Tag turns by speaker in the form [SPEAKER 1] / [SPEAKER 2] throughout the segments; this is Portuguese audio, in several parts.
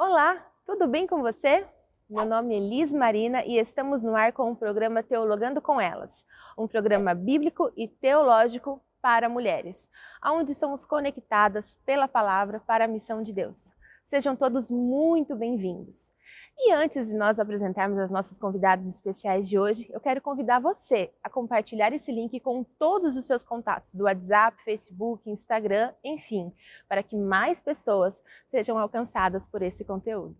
[SPEAKER 1] Olá, tudo bem com você? Meu nome é Liz Marina e estamos no ar com o programa Teologando com Elas, um programa bíblico e teológico para mulheres, onde somos conectadas pela palavra para a missão de Deus. Sejam todos muito bem-vindos. E antes de nós apresentarmos as nossas convidadas especiais de hoje, eu quero convidar você a compartilhar esse link com todos os seus contatos do WhatsApp, Facebook, Instagram, enfim, para que mais pessoas sejam alcançadas por esse conteúdo.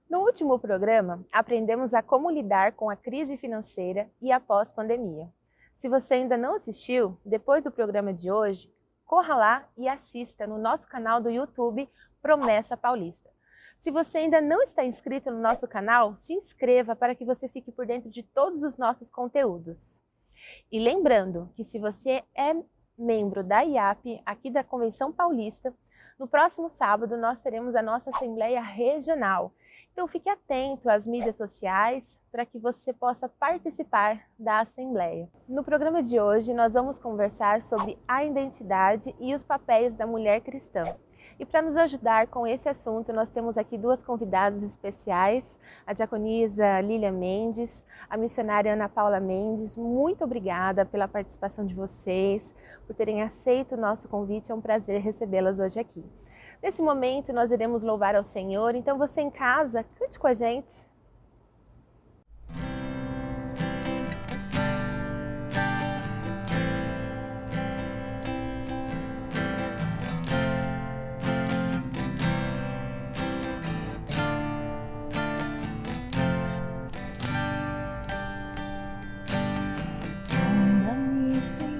[SPEAKER 1] No último programa, aprendemos a como lidar com a crise financeira e a pós-pandemia. Se você ainda não assistiu, depois do programa de hoje, corra lá e assista no nosso canal do YouTube Promessa Paulista. Se você ainda não está inscrito no nosso canal, se inscreva para que você fique por dentro de todos os nossos conteúdos. E lembrando que se você é membro da IAP, aqui da Convenção Paulista, no próximo sábado nós teremos a nossa Assembleia Regional. Então fique atento às mídias sociais para que você possa participar da Assembleia. No programa de hoje nós vamos conversar sobre a identidade e os papéis da mulher cristã. E para nos ajudar com esse assunto, nós temos aqui duas convidadas especiais, a diaconisa Lília Mendes, a missionária Ana Paula Mendes. Muito obrigada pela participação de vocês, por terem aceito o nosso convite, é um prazer recebê-las hoje aqui. Nesse momento, nós iremos louvar ao Senhor, então você em casa, cante com a gente.
[SPEAKER 2] Sonda-me, Senhor,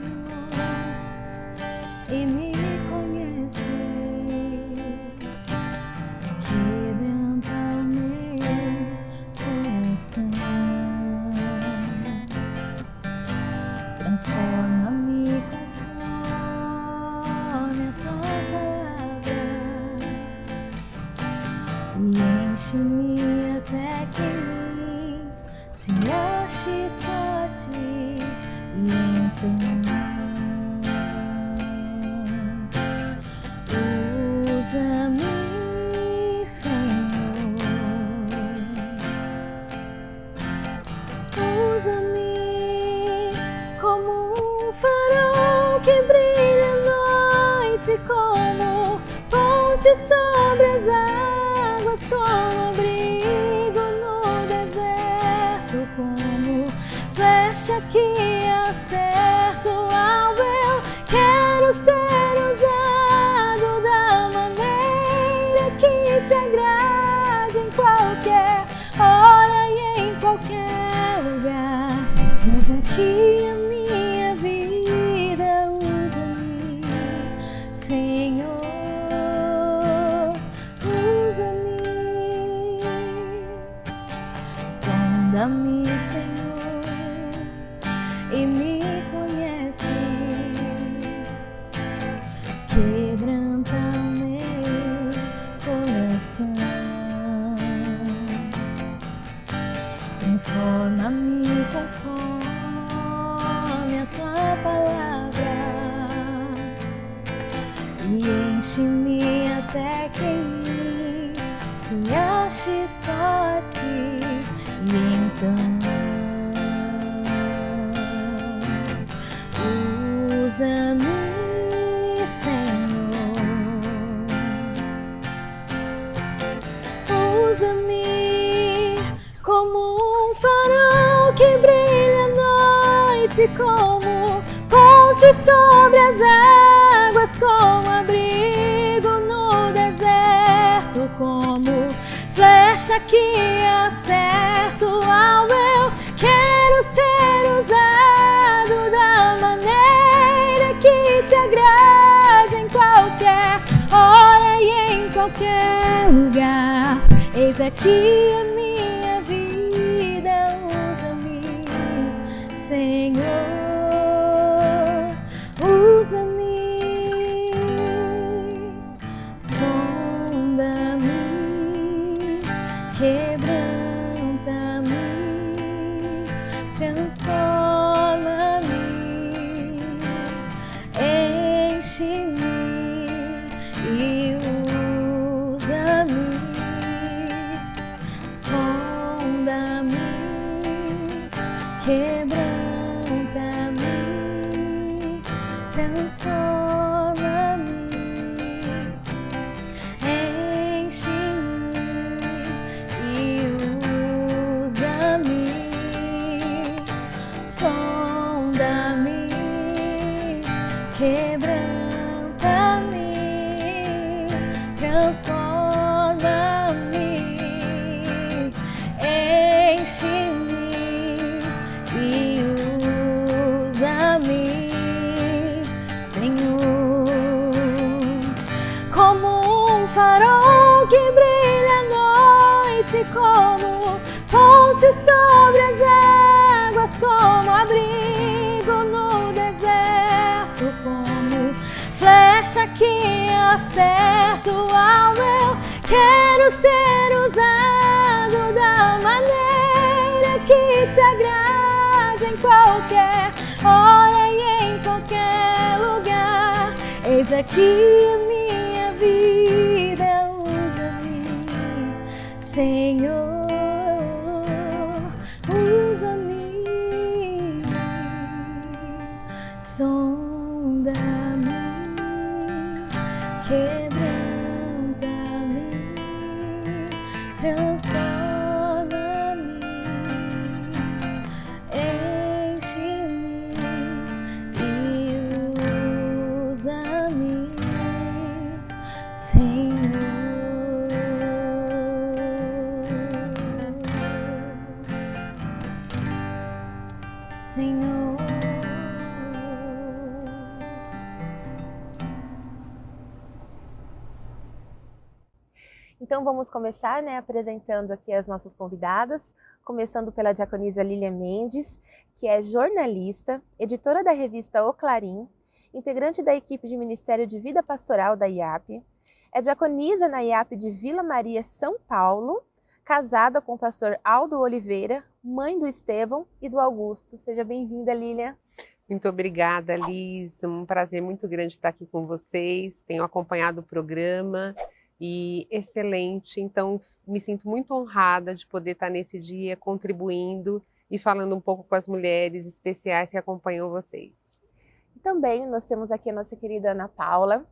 [SPEAKER 2] e me conheces. Quebranta o meu coração, transforma-me conforme a tua palavra e enche-me até que em mim se ache só a ti. E então usa-me, Senhor, usa-me como um farol que brilha à noite, como ponte sobre as águas, como abrigo no deserto, como flecha que acerta o alvo. Eu quero ser usado da maneira que te agrade, em qualquer hora e em qualquer lugar. Leva aqui a minha vida, usa-me, Senhor, usa-me. Sonda-me, Senhor, e me conheces. Quebranta o meu coração, transforma-me conforme a tua palavra e enche-me até que em mim se ache só a ti. E então usa-me, Senhor, usa-me como um farol que brilha à noite, como ponte sobre as águas, como abrigo no deserto, como flecha que acerta o alvo. Eu quero ser usado da maneira que te agrade, em qualquer hora e em qualquer lugar. Eis aqui a minha vida, usa-me, Senhor, usa-me, sonda-me, quebranta-me, transforma-me, enche-me e usa-me, sonda-me, quebranta-me, transforma-me, enche-me e usa-me, sonda-me, quebranta-me, transforma-me, enche-me e usa-me, Senhor, como um farol que brilha à noite, como ponte sobre as águas, como abrigo no deserto, como flecha que acerta o alvo. Quero ser usado da maneira que te agrade, em qualquer hora e em qualquer lugar. Eis aqui a minha vida, usa-me, Senhor, usa-me, sonda-me, quebranta-me, transforma-me, enche-me e usa-me, Senhor. Senhor,
[SPEAKER 1] Então vamos começar, apresentando aqui as nossas convidadas, começando pela diaconisa Lília Mendes, que é jornalista, editora da revista O Clarim, integrante da equipe de Ministério de Vida Pastoral da IAP, é diaconisa na IAP de Vila Maria, São Paulo, casada com o pastor Aldo Oliveira, mãe do Estevão e do Augusto. Seja bem-vinda, Lília.
[SPEAKER 3] Muito obrigada, Liz. Um prazer muito grande estar aqui com vocês. Tenho acompanhado o programa e excelente. Então, me sinto muito honrada de poder estar nesse dia contribuindo e falando um pouco com as mulheres especiais que acompanham vocês.
[SPEAKER 1] E também nós temos aqui a nossa querida Ana Paula,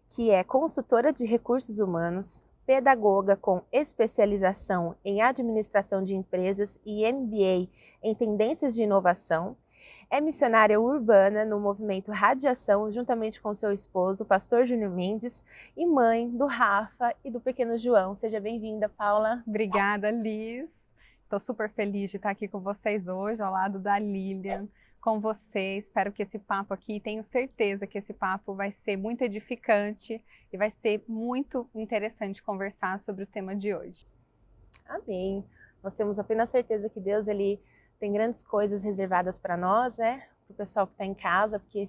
[SPEAKER 1] que é consultora de recursos humanos, pedagoga com especialização em administração de empresas e MBA em tendências de inovação, é missionária urbana no movimento Radiação, juntamente com seu esposo, o pastor Júnior Mendes, e mãe do Rafa e do pequeno João. Seja bem-vinda, Paula.
[SPEAKER 4] Obrigada, Liz. Estou super feliz de estar aqui com vocês hoje, ao lado da Lilian, com vocês. Espero que esse papo aqui, tenho certeza que esse papo vai ser muito edificante e vai ser muito interessante conversar sobre o tema de hoje.
[SPEAKER 1] Amém. Nós temos apenas certeza que Deus ele tem grandes coisas reservadas para nós, para o pessoal que está em casa, porque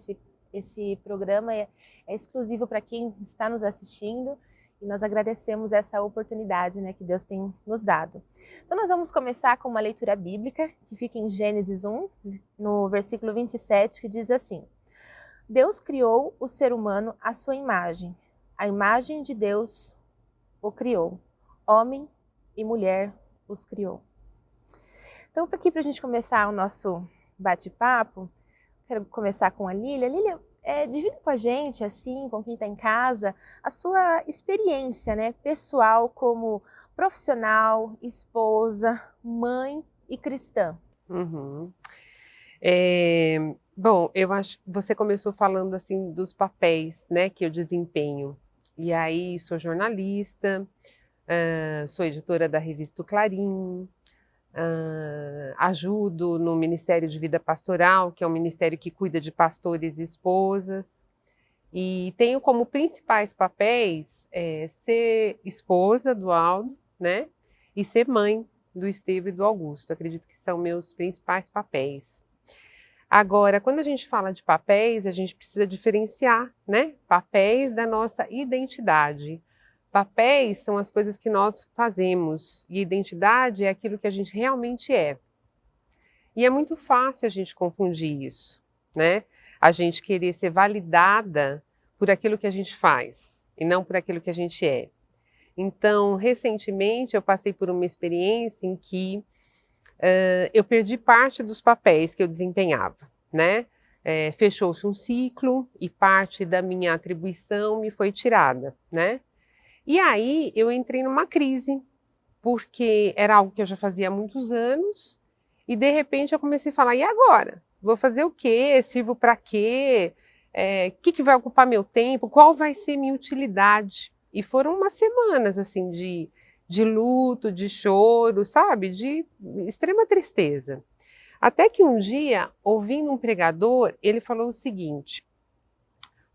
[SPEAKER 1] esse programa é exclusivo para quem está nos assistindo e nós agradecemos essa oportunidade que Deus tem nos dado. Então nós vamos começar com uma leitura bíblica que fica em Gênesis 1, no versículo 27, que diz assim: Deus criou o ser humano à sua imagem, a imagem de Deus o criou, homem e mulher os criou. Então, aqui para a gente começar o nosso bate-papo, quero começar com a Lília. Lília, divida com a gente, assim, com quem está em casa, a sua experiência, pessoal como profissional, esposa, mãe e cristã.
[SPEAKER 3] Uhum. Bom, eu acho que você começou falando assim dos papéis, que eu desempenho. E aí, sou jornalista, sou editora da revista O Clarim, ajudo no Ministério de Vida Pastoral, que é um ministério que cuida de pastores e esposas, e tenho como principais papéis ser esposa do Aldo, e ser mãe do Estevão e do Augusto. Acredito que são meus principais papéis. Agora, quando a gente fala de papéis, a gente precisa diferenciar, né? Papéis da nossa identidade. Papéis são as coisas que nós fazemos e identidade é aquilo que a gente realmente é. E é muito fácil a gente confundir isso, né? A gente querer ser validada por aquilo que a gente faz e não por aquilo que a gente é. Então, recentemente eu passei por uma experiência em que eu perdi parte dos papéis que eu desempenhava, né? Fechou-se um ciclo e parte da minha atribuição me foi tirada, né? E aí eu entrei numa crise, porque era algo que eu já fazia há muitos anos e de repente eu comecei a falar, e agora? Vou fazer o quê? Sirvo para quê? Que vai ocupar meu tempo? Qual vai ser minha utilidade? E foram umas semanas assim de luto, de choro, sabe? De extrema tristeza. Até que um dia, ouvindo um pregador, ele falou o seguinte: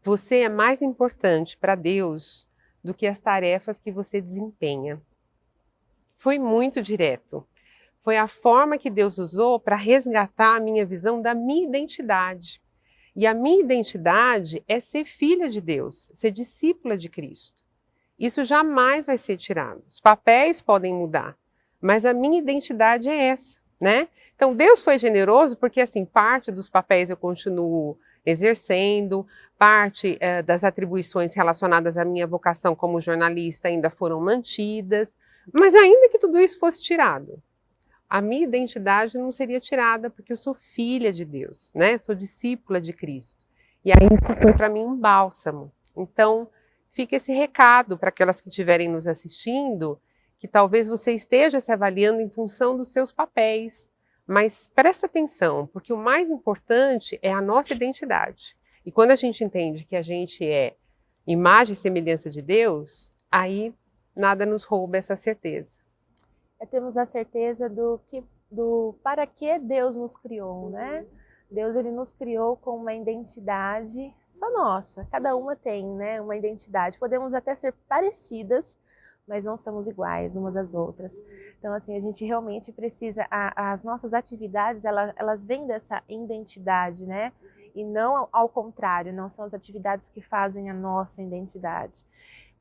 [SPEAKER 3] você é mais importante para Deus do que as tarefas que você desempenha. Foi muito direto. Foi a forma que Deus usou para resgatar a minha visão da minha identidade. E a minha identidade é ser filha de Deus, ser discípula de Cristo. Isso jamais vai ser tirado. Os papéis podem mudar, mas a minha identidade é essa, né? Então Deus foi generoso porque assim, parte dos papéis eu continuo exercendo, parte das atribuições relacionadas à minha vocação como jornalista ainda foram mantidas, mas ainda que tudo isso fosse tirado, a minha identidade não seria tirada porque eu sou filha de Deus, né? Sou discípula de Cristo. E aí isso foi para mim um bálsamo. Então, fica esse recado para aquelas que estiverem nos assistindo, que talvez você esteja se avaliando em função dos seus papéis, mas presta atenção, porque o mais importante é a nossa identidade. E quando a gente entende que a gente é imagem e semelhança de Deus, aí nada nos rouba essa certeza.
[SPEAKER 1] Temos a certeza do para que Deus nos criou, né? Deus, ele nos criou com uma identidade só nossa. Cada uma tem, né, uma identidade. Podemos até ser parecidas, mas não somos iguais umas às outras. Então, assim, a gente realmente precisa... As nossas atividades, elas vêm dessa identidade, né? E não ao contrário, não são as atividades que fazem a nossa identidade.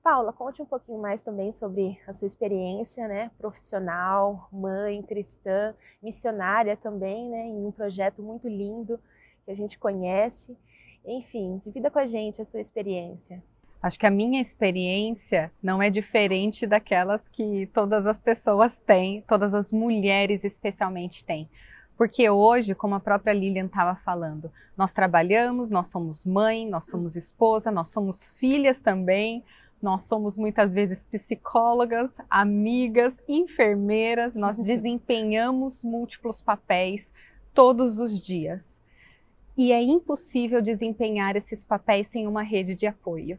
[SPEAKER 1] Paula, conte um pouquinho mais também sobre a sua experiência, né, profissional, mãe, cristã, missionária também, né, em um projeto muito lindo que a gente conhece. Enfim, divida com a gente a sua experiência.
[SPEAKER 4] Acho que a minha experiência não é diferente daquelas que todas as pessoas têm, todas as mulheres especialmente têm. Porque hoje, como a própria Lilian estava falando, nós trabalhamos, nós somos mãe, nós somos esposa, nós somos filhas também, nós somos muitas vezes psicólogas, amigas, enfermeiras, nós desempenhamos múltiplos papéis todos os dias. E é impossível desempenhar esses papéis sem uma rede de apoio.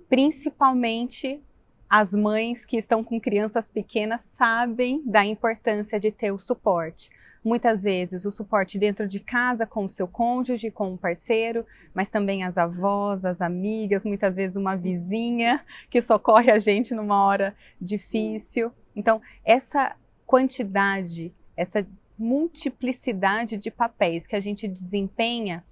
[SPEAKER 4] Principalmente as mães que estão com crianças pequenas sabem da importância de ter o suporte. Muitas vezes o suporte dentro de casa com o seu cônjuge, com um parceiro, mas também as avós, as amigas, muitas vezes uma vizinha que socorre a gente numa hora difícil. Então, essa quantidade, essa multiplicidade de papéis que a gente desempenha,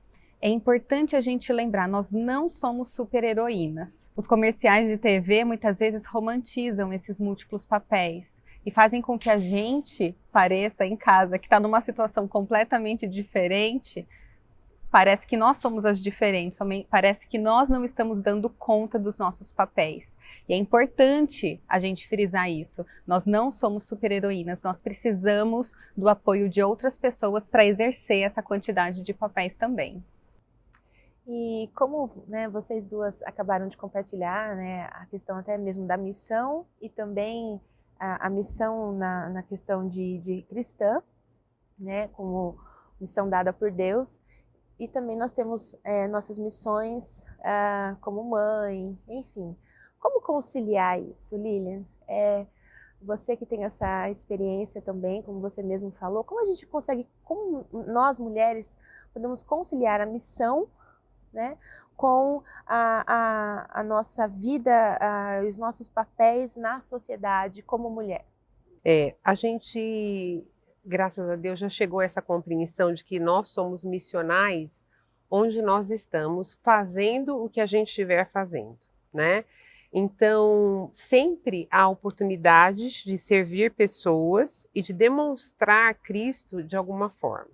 [SPEAKER 4] é importante a gente lembrar, nós não somos super-heroínas. Os comerciais de TV muitas vezes romantizam esses múltiplos papéis e fazem com que a gente pareça em casa que está numa situação completamente diferente. Parece que nós somos as diferentes, parece que nós não estamos dando conta dos nossos papéis. E é importante a gente frisar isso. Nós não somos super-heroínas, nós precisamos do apoio de outras pessoas para exercer essa quantidade de papéis também.
[SPEAKER 1] E como, né, vocês duas acabaram de compartilhar, né, a questão até mesmo da missão e também a missão na questão de cristã, né, como missão dada por Deus, e também nós temos nossas missões como mãe, enfim. Como conciliar isso, Lilian? Você que tem essa experiência também, como você mesmo falou, como a gente consegue, como nós mulheres, podemos conciliar a missão, né, com a nossa vida, os nossos papéis na sociedade como mulher?
[SPEAKER 3] A gente graças a Deus, já chegou a essa compreensão de que nós somos missionais onde nós estamos fazendo o que a gente estiver fazendo, né? Então, sempre há oportunidades de servir pessoas e de demonstrar Cristo de alguma forma.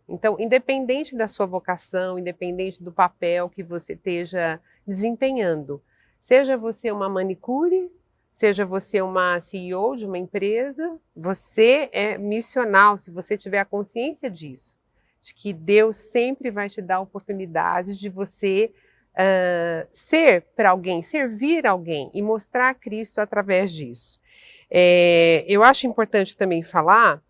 [SPEAKER 3] Então, independente da sua vocação, independente do papel que você esteja desempenhando, seja você uma manicure, seja você uma CEO de uma empresa, você é missional, se você tiver a consciência disso, de que Deus sempre vai te dar oportunidades de você ser para alguém, servir alguém e mostrar Cristo através disso. Eu acho importante também falar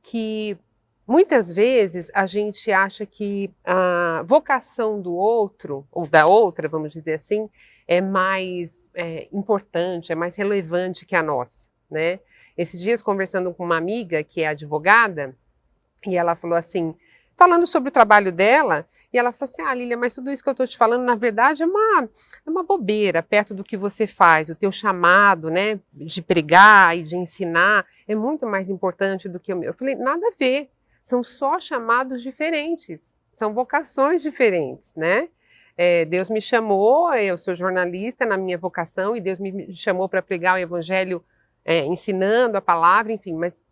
[SPEAKER 3] que muitas vezes a gente acha que a vocação do outro, ou da outra, vamos dizer assim, é mais importante, é mais relevante que a nossa, né? Esses dias, conversando com uma amiga que é advogada, e ela falou assim, falando sobre o trabalho dela, e ela falou assim, Lília, mas tudo isso que eu estou te falando, na verdade, é uma bobeira perto do que você faz, o teu chamado, né, de pregar e de ensinar, é muito mais importante do que o meu. Eu falei, nada a ver, são só chamados diferentes, são vocações diferentes, né? Deus me chamou, eu sou jornalista na minha vocação, e Deus me chamou para pregar o evangelho ensinando a palavra, enfim, mas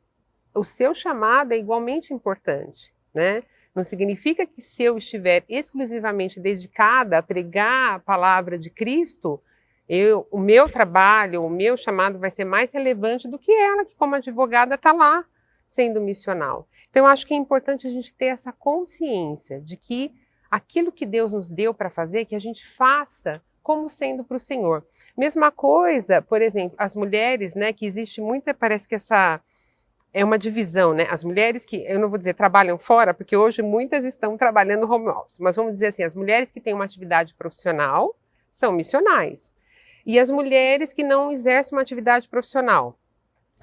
[SPEAKER 3] o seu chamado é igualmente importante, né? Não significa que se eu estiver exclusivamente dedicada a pregar a palavra de Cristo, o meu trabalho, o meu chamado vai ser mais relevante do que ela, que como advogada está lá sendo missional. Então, eu acho que é importante a gente ter essa consciência de que aquilo que Deus nos deu para fazer, que a gente faça como sendo para o Senhor. Mesma coisa, por exemplo, as mulheres, né, que existe muita, parece que essa é uma divisão, né? As mulheres que, eu não vou dizer trabalham fora, porque hoje muitas estão trabalhando home office, mas vamos dizer assim, as mulheres que têm uma atividade profissional são missionais. E as mulheres que não exercem uma atividade profissional,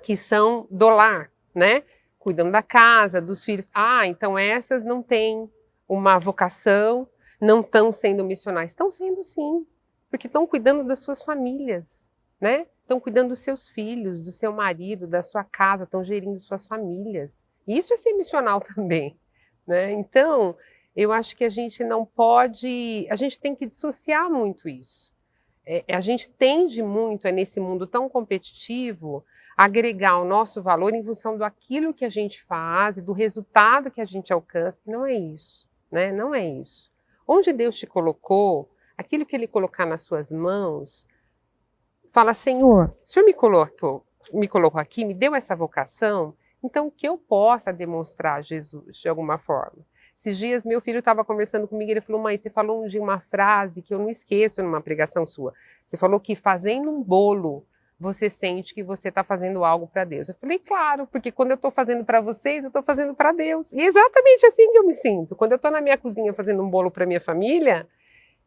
[SPEAKER 3] que são do lar, né? Cuidam da casa, dos filhos. Então essas não têm uma vocação, não estão sendo missionais. Estão sendo sim, porque estão cuidando das suas famílias, né? Estão cuidando dos seus filhos, do seu marido, da sua casa, estão gerindo suas famílias. Isso é ser missional também, né? Então, eu acho que a gente não pode, a gente tem que dissociar muito isso. A gente tende muito, nesse mundo tão competitivo, a agregar o nosso valor em função daquilo que a gente faz e do resultado que a gente alcança. Não é isso, né? Não é isso. Onde Deus te colocou, aquilo que Ele colocar nas suas mãos, fala, Senhor, o Senhor me colocou aqui, me deu essa vocação, então que eu possa demonstrar Jesus de alguma forma. Esses dias meu filho estava conversando comigo, ele falou, mãe, você falou um dia uma frase que eu não esqueço numa pregação sua. Você falou que fazendo um bolo, você sente que você está fazendo algo para Deus. Eu falei, claro, porque quando eu estou fazendo para vocês, eu estou fazendo para Deus. E é exatamente assim que eu me sinto. Quando eu estou na minha cozinha fazendo um bolo para minha família,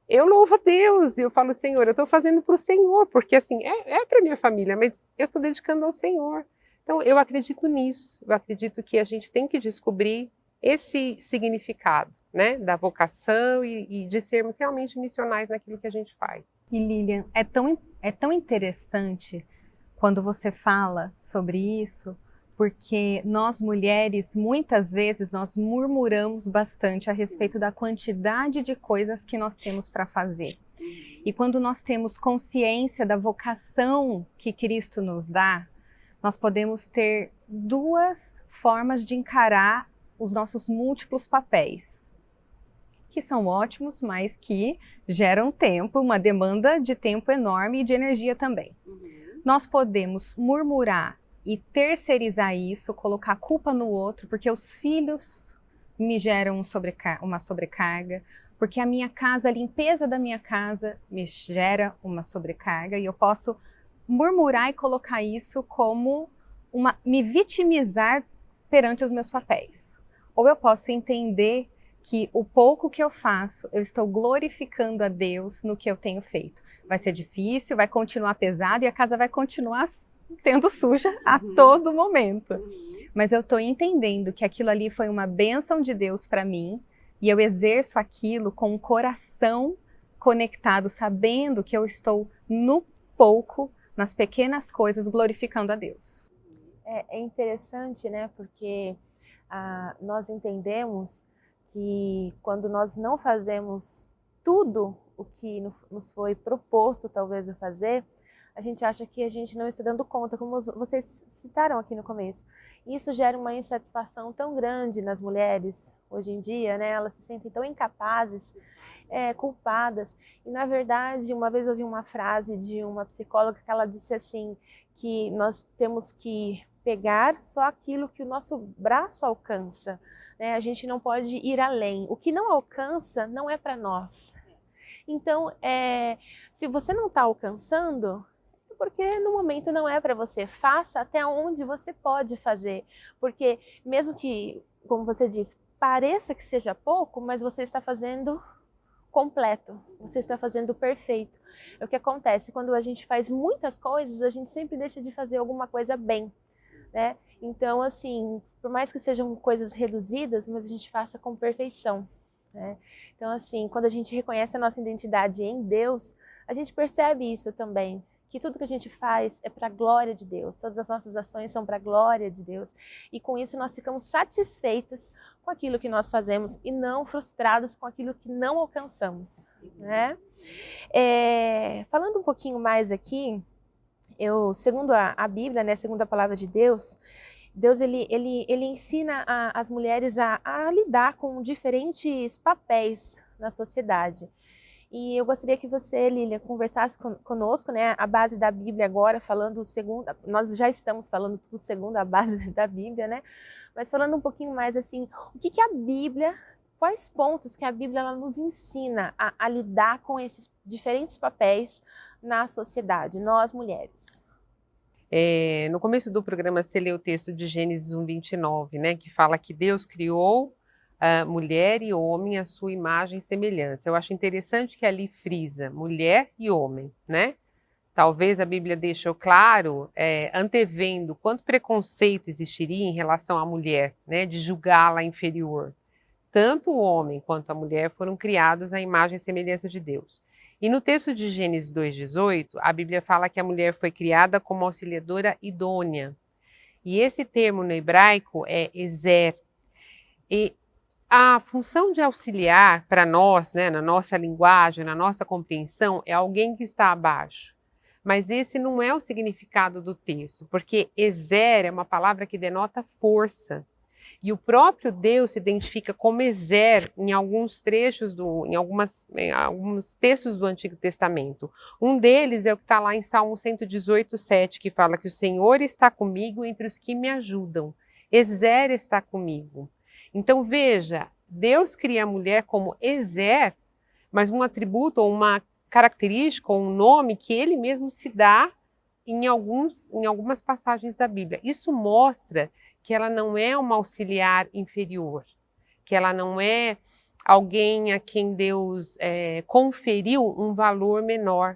[SPEAKER 3] eu louvo a Deus e eu falo, Senhor, eu estou fazendo para o Senhor, porque assim, é para minha família, mas eu estou dedicando ao Senhor. Então, eu acredito nisso, eu acredito que a gente tem que descobrir esse significado, né, da vocação e de sermos realmente missionais naquilo que a gente faz.
[SPEAKER 4] E Lilian, é tão interessante quando você fala sobre isso, porque nós mulheres, muitas vezes, nós murmuramos bastante a respeito da quantidade de coisas que nós temos para fazer. E quando nós temos consciência da vocação que Cristo nos dá, nós podemos ter duas formas de encarar os nossos múltiplos papéis, que são ótimos, mas que geram tempo, uma demanda de tempo enorme e de energia também. Nós podemos murmurar e terceirizar isso, colocar culpa no outro, porque os filhos me geram uma sobrecarga, porque a minha casa, a limpeza da minha casa me gera uma sobrecarga, e eu posso murmurar e colocar isso como me vitimizar perante os meus papéis. Ou eu posso entender que o pouco que eu faço, eu estou glorificando a Deus no que eu tenho feito. Vai ser difícil, vai continuar pesado e a casa vai continuar sendo suja a todo momento. Mas eu estou entendendo que aquilo ali foi uma bênção de Deus para mim e eu exerço aquilo com o coração conectado, sabendo que eu estou no pouco, nas pequenas coisas, glorificando a Deus.
[SPEAKER 1] é interessante, né? Porque nós entendemos que quando nós não fazemos tudo o que nos foi proposto talvez a fazer, a gente acha que a gente não está dando conta, como vocês citaram aqui no começo. Isso gera uma insatisfação tão grande nas mulheres hoje em dia, né? Elas se sentem tão incapazes, culpadas. E na verdade, uma vez eu ouvi uma frase de uma psicóloga que ela disse assim, que nós temos que pegar só aquilo que o nosso braço alcança, né? A gente não pode ir além. O que não alcança não é para nós. Então, se você não está alcançando, é porque no momento não é para você. Faça até onde você pode fazer. Porque mesmo que, como você disse, pareça que seja pouco, mas você está fazendo completo, você está fazendo perfeito. É o que acontece, quando a gente faz muitas coisas, a gente sempre deixa de fazer alguma coisa bem, né? Então, assim, por mais que sejam coisas reduzidas, mas a gente faça com perfeição, né? Então, assim, quando a gente reconhece a nossa identidade em Deus, a gente percebe isso também, que tudo que a gente faz é para a glória de Deus, todas as nossas ações são para a glória de Deus, e com isso nós ficamos satisfeitas com aquilo que nós fazemos e não frustradas com aquilo que não alcançamos, né? Falando um pouquinho mais aqui, segundo a Bíblia, né, segundo a palavra de Deus, ele ensina as mulheres a lidar com diferentes papéis na sociedade. E eu gostaria que você, Lília, conversasse conosco, né, a base da Bíblia agora, falando segundo, nós já estamos falando tudo segundo a base da Bíblia, né, mas falando um pouquinho mais assim, o que a Bíblia, quais pontos que a Bíblia ela nos ensina a lidar com esses diferentes papéis na sociedade, nós mulheres.
[SPEAKER 3] No começo do programa você leu o texto de Gênesis 1:29, né, que fala que Deus criou mulher e homem à sua imagem e semelhança. Eu acho interessante que ali frisa mulher e homem, né? Talvez a Bíblia deixe claro, antevendo quanto preconceito existiria em relação à mulher, né, de julgá-la inferior. Tanto o homem quanto a mulher foram criados à imagem e semelhança de Deus. E no texto de Gênesis 2:18, a Bíblia fala que a mulher foi criada como auxiliadora idônea. E esse termo no hebraico é ezer. E a função de auxiliar para nós, né, na nossa linguagem, na nossa compreensão, é alguém que está abaixo. Mas esse não é o significado do texto, porque ezer é uma palavra que denota força. E o próprio Deus se identifica como ezer em alguns trechos, em alguns textos do Antigo Testamento. Um deles é o que está lá em Salmo 118:7, que fala que o Senhor está comigo entre os que me ajudam. Ezer está comigo. Então veja, Deus cria a mulher como ezer, mas um atributo ou uma característica ou um nome que ele mesmo se dá em algumas passagens da Bíblia. Isso mostra que ela não é uma auxiliar inferior, que ela não é alguém a quem Deus conferiu um valor menor.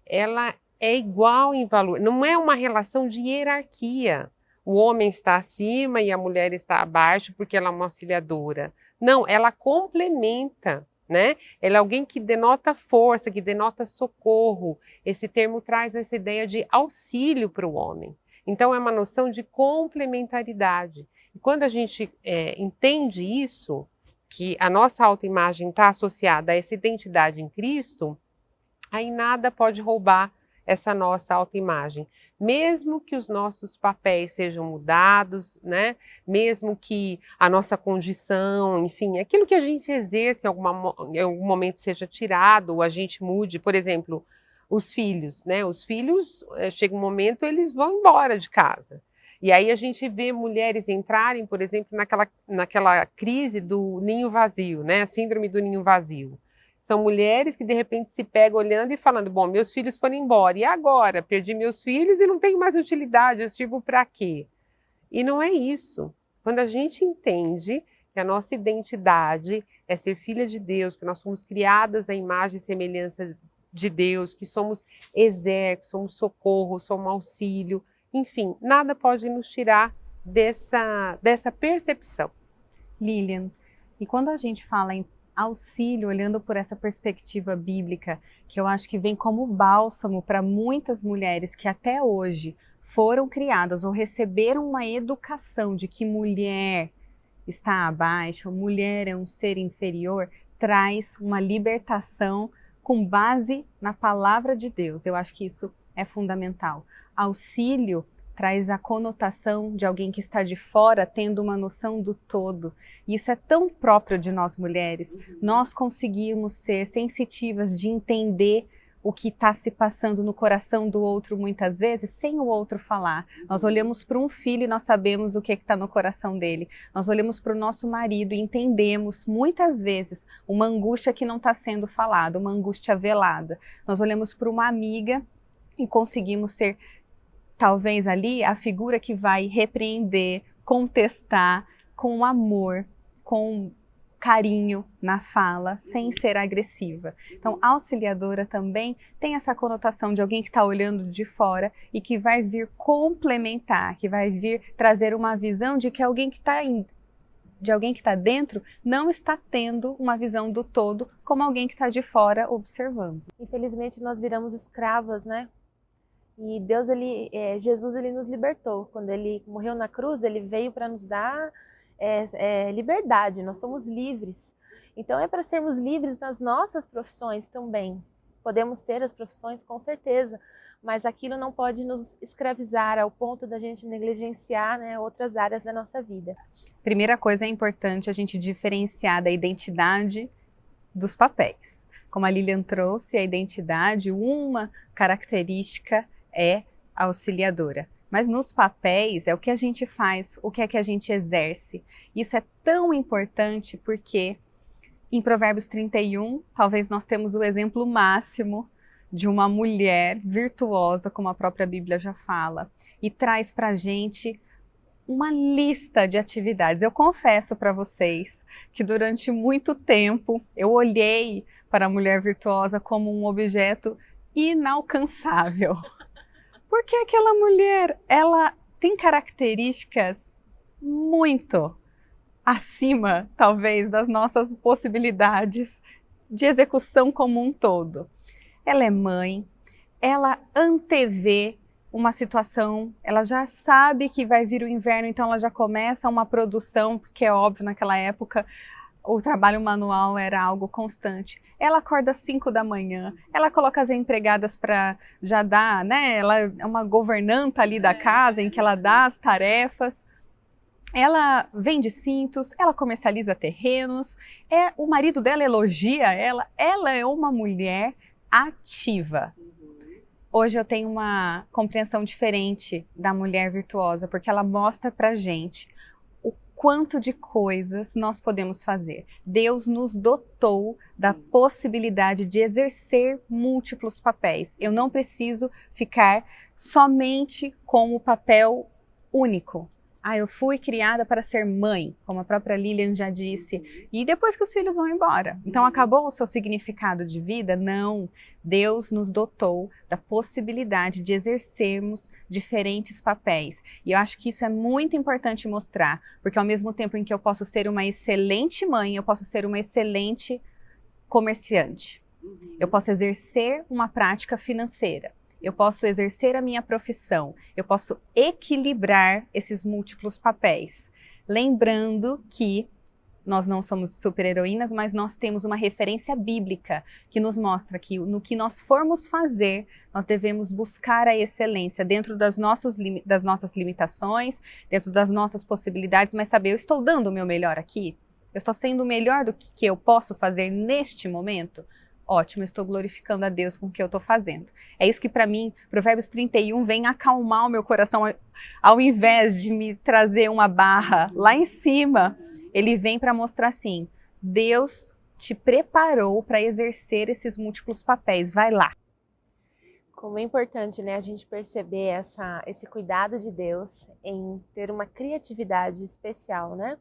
[SPEAKER 3] Ela é igual em valor, não é uma relação de hierarquia. O homem está acima e a mulher está abaixo porque ela é uma auxiliadora. Não, ela complementa, né? Ela é alguém que denota força, que denota socorro. Esse termo traz essa ideia de auxílio para o homem. Então é uma noção de complementaridade. E quando a gente entende isso, que a nossa autoimagem está associada a essa identidade em Cristo, aí nada pode roubar essa nossa autoimagem. Mesmo que os nossos papéis sejam mudados, né? Mesmo que a nossa condição, enfim, aquilo que a gente exerce em algum momento seja tirado, ou a gente mude, por exemplo, os filhos, né? Os filhos, chega um momento, eles vão embora de casa. E aí a gente vê mulheres entrarem, por exemplo, naquela crise do ninho vazio, né? A síndrome do ninho vazio. São mulheres que de repente se pegam olhando e falando, bom, meus filhos foram embora, e agora? Perdi meus filhos e não tenho mais utilidade, eu sirvo para quê? E não é isso. Quando a gente entende que a nossa identidade é ser filha de Deus, que nós somos criadas à imagem e semelhança de Deus, que somos ezer, que somos socorro, somos auxílio, enfim, nada pode nos tirar dessa percepção.
[SPEAKER 4] Lilian, e quando a gente fala em auxílio, olhando por essa perspectiva bíblica, que eu acho que vem como bálsamo para muitas mulheres que até hoje foram criadas ou receberam uma educação de que mulher está abaixo, mulher é um ser inferior, traz uma libertação com base na palavra de Deus. Eu acho que isso é fundamental. Auxílio traz a conotação de alguém que está de fora tendo uma noção do todo. E isso é tão próprio de nós mulheres. Nós conseguimos ser sensitivas de entender o que está se passando no coração do outro muitas vezes, sem o outro falar. Nós olhamos para um filho e nós sabemos o que está no coração dele. Nós olhamos para o nosso marido e entendemos muitas vezes uma angústia que não está sendo falada, uma angústia velada. Nós olhamos para uma amiga e conseguimos ser talvez ali a figura que vai repreender, contestar com amor, com carinho na fala, sem ser agressiva. Então, auxiliadora também tem essa conotação de alguém que está olhando de fora e que vai vir complementar, que vai vir trazer uma visão de que alguém que está dentro não está tendo uma visão do todo como alguém que está de fora observando.
[SPEAKER 1] Infelizmente nós viramos escravas, né? E Deus, Jesus, ele nos libertou. Quando ele morreu na cruz, ele veio para nos dar liberdade, nós somos livres. Então é para sermos livres nas nossas profissões também. Podemos ter as profissões com certeza, mas aquilo não pode nos escravizar ao ponto da gente negligenciar, né, outras áreas da nossa vida.
[SPEAKER 4] Primeira coisa, é importante a gente diferenciar da identidade dos papéis. Como a Lilian trouxe, a identidade, uma característica é a auxiliadora. Mas nos papéis é o que a gente faz, o que é que a gente exerce. Isso é tão importante porque em Provérbios 31, talvez nós temos o exemplo máximo de uma mulher virtuosa, como a própria Bíblia já fala, e traz para a gente uma lista de atividades. Eu confesso para vocês que durante muito tempo eu olhei para a mulher virtuosa como um objeto inalcançável. Porque aquela mulher, ela tem características muito acima, talvez, das nossas possibilidades de execução como um todo. Ela é mãe, ela antevê uma situação, ela já sabe que vai vir o inverno, então ela já começa uma produção, porque é óbvio, naquela época, o trabalho manual era algo constante. Ela acorda às 5 da manhã, ela coloca as empregadas para já dar, né? Ela é uma governanta ali da casa, em que ela dá as tarefas. Ela vende cintos, ela comercializa terrenos, o marido dela elogia ela é uma mulher ativa. Hoje eu tenho uma compreensão diferente da mulher virtuosa, porque ela mostra pra gente quanto de coisas nós podemos fazer. Deus nos dotou da possibilidade de exercer múltiplos papéis. Eu não preciso ficar somente com o papel único. Eu fui criada para ser mãe, como a própria Lilian já disse, e depois que os filhos vão embora. Então acabou o seu significado de vida? Não. Deus nos dotou da possibilidade de exercermos diferentes papéis. E eu acho que isso é muito importante mostrar, porque ao mesmo tempo em que eu posso ser uma excelente mãe, eu posso ser uma excelente comerciante. Eu posso exercer uma prática financeira. Eu posso exercer a minha profissão, eu posso equilibrar esses múltiplos papéis. Lembrando que nós não somos super-heroínas, mas nós temos uma referência bíblica que nos mostra que no que nós formos fazer, nós devemos buscar a excelência dentro das nossas limitações, dentro das nossas possibilidades, mas saber, eu estou dando o meu melhor aqui? Eu estou sendo o melhor do que eu posso fazer neste momento? Ótimo, estou glorificando a Deus com o que eu estou fazendo. É isso que para mim, Provérbios 31 vem acalmar o meu coração, ao invés de me trazer uma barra lá em cima, ele vem para mostrar assim, Deus te preparou para exercer esses múltiplos papéis, vai lá.
[SPEAKER 1] Como é importante, né, a gente perceber esse cuidado de Deus em ter uma criatividade especial, né,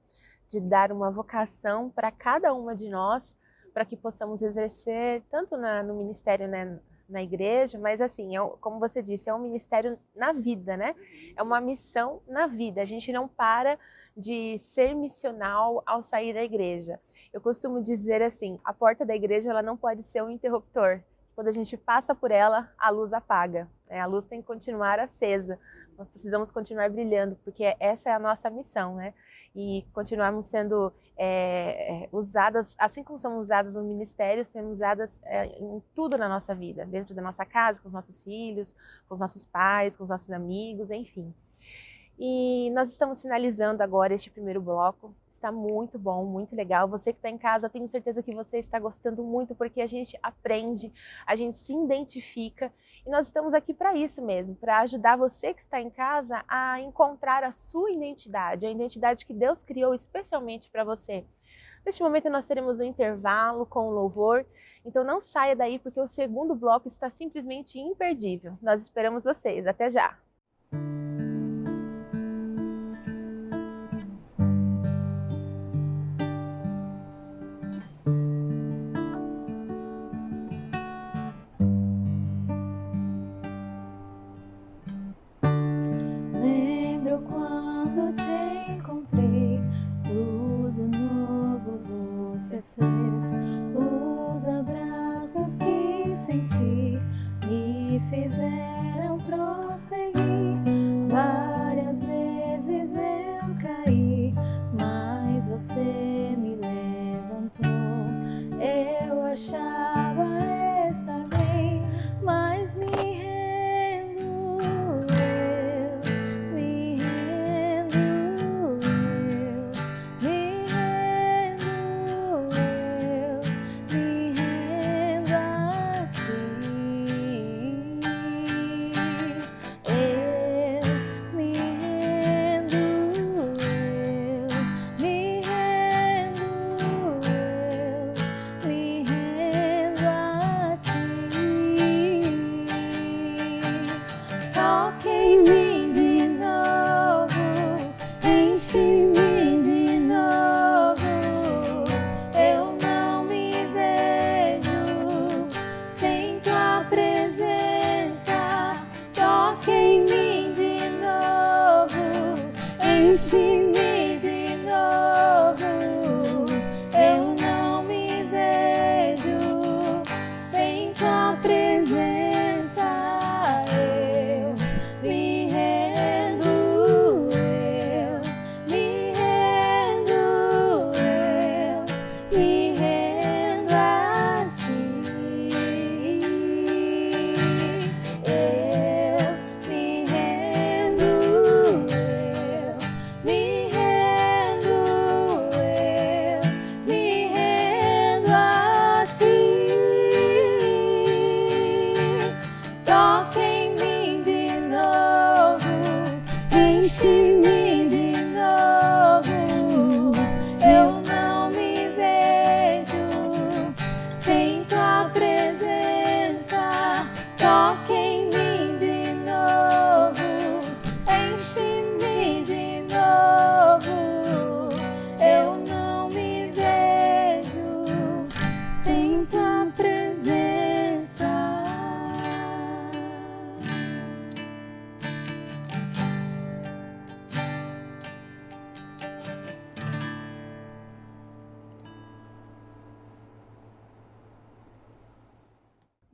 [SPEAKER 1] de dar uma vocação para cada uma de nós, para que possamos exercer tanto no ministério, né, na igreja, mas assim, como você disse, é um ministério na vida, né? É uma missão na vida. A gente não para de ser missional ao sair da igreja. Eu costumo dizer assim, a porta da igreja ela não pode ser um interruptor quando a gente passa por ela, a luz apaga. A luz tem que continuar acesa. Nós precisamos continuar brilhando, porque essa é a nossa missão, né? E continuarmos sendo usadas, assim como somos usadas no ministério, sendo usadas em tudo na nossa vida, dentro da nossa casa, com os nossos filhos, com os nossos pais, com os nossos amigos, enfim. E nós estamos finalizando agora este primeiro bloco. Está muito bom, muito legal. Você que está em casa, eu tenho certeza que você está gostando muito, porque a gente aprende, a gente se identifica. E nós estamos aqui para isso mesmo, para ajudar você que está em casa a encontrar a sua identidade, a identidade que Deus criou especialmente para você. Neste momento nós teremos um intervalo com o louvor, então não saia daí, porque o segundo bloco está simplesmente imperdível. Nós esperamos vocês. Até já!
[SPEAKER 2] Lembro quando te encontrei, tudo novo você fez. Os abraços que senti me fizeram prosseguir. Várias vezes eu caí, mas você me levantou. Eu achava estar bem, mas me rendo. Me rendo a ti. Enche-me de novo, eu não me vejo sem tua presença. Eu me rendo, eu me rendo, eu me rendo a ti. Eu me rendo, me rendo, eu me rendo a ti. Toca em mim de novo, enche-me de novo. Eu não me vejo sem tua presença. Toca em mim de novo, enche-me de novo. Eu não me vejo sem tua presença.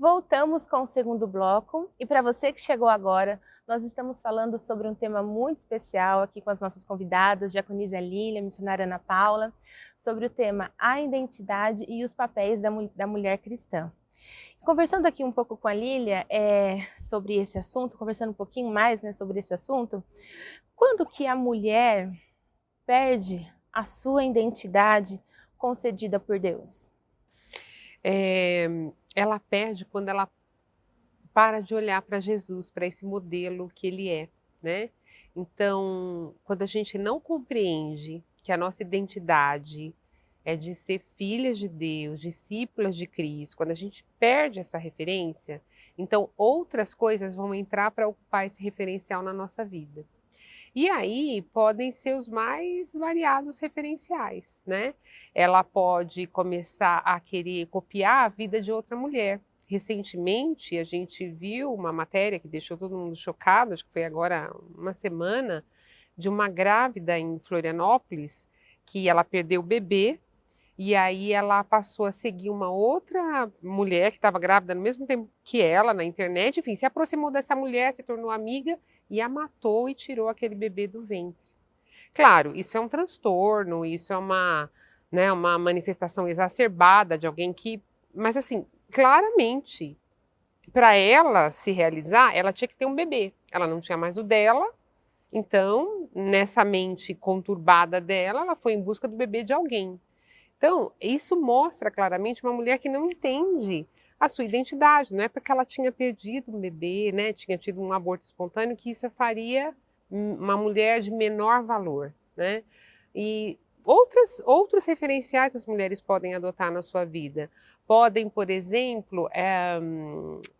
[SPEAKER 1] Voltamos com o segundo bloco e para você que chegou agora, nós estamos falando sobre um tema muito especial aqui com as nossas convidadas, Diaconisa Lília, missionária Ana Paula, sobre o tema A Identidade e os Papéis da Mulher Cristã. Conversando aqui um pouco com a Lília sobre esse assunto, conversando um pouquinho mais, né, sobre esse assunto, quando que a mulher perde a sua identidade concedida por Deus?
[SPEAKER 3] Ela perde quando ela para de olhar para Jesus, para esse modelo que ele é, né? Então, quando a gente não compreende que a nossa identidade é de ser filhas de Deus, discípulas de Cristo, quando a gente perde essa referência, então outras coisas vão entrar para ocupar esse referencial na nossa vida. E aí podem ser os mais variados referenciais, né? Ela pode começar a querer copiar a vida de outra mulher. Recentemente, a gente viu uma matéria que deixou todo mundo chocado, acho que foi agora uma semana, de uma grávida em Florianópolis, que ela perdeu o bebê E aí ela passou a seguir uma outra mulher que estava grávida no mesmo tempo que ela na internet, enfim, se aproximou dessa mulher, se tornou amiga e a matou e tirou aquele bebê do ventre. Claro, isso é um transtorno, isso é uma, né, uma manifestação exacerbada de alguém que, mas assim, claramente, para ela se realizar, ela tinha que ter um bebê. Ela não tinha mais o dela, então, nessa mente conturbada dela, ela foi em busca do bebê de alguém. Então, isso mostra claramente uma mulher que não entende a sua identidade. Não é porque ela tinha perdido um bebê, né, tinha tido um aborto espontâneo, que isso faria uma mulher de menor valor, né? E outros referenciais as mulheres podem adotar na sua vida. Podem, por exemplo,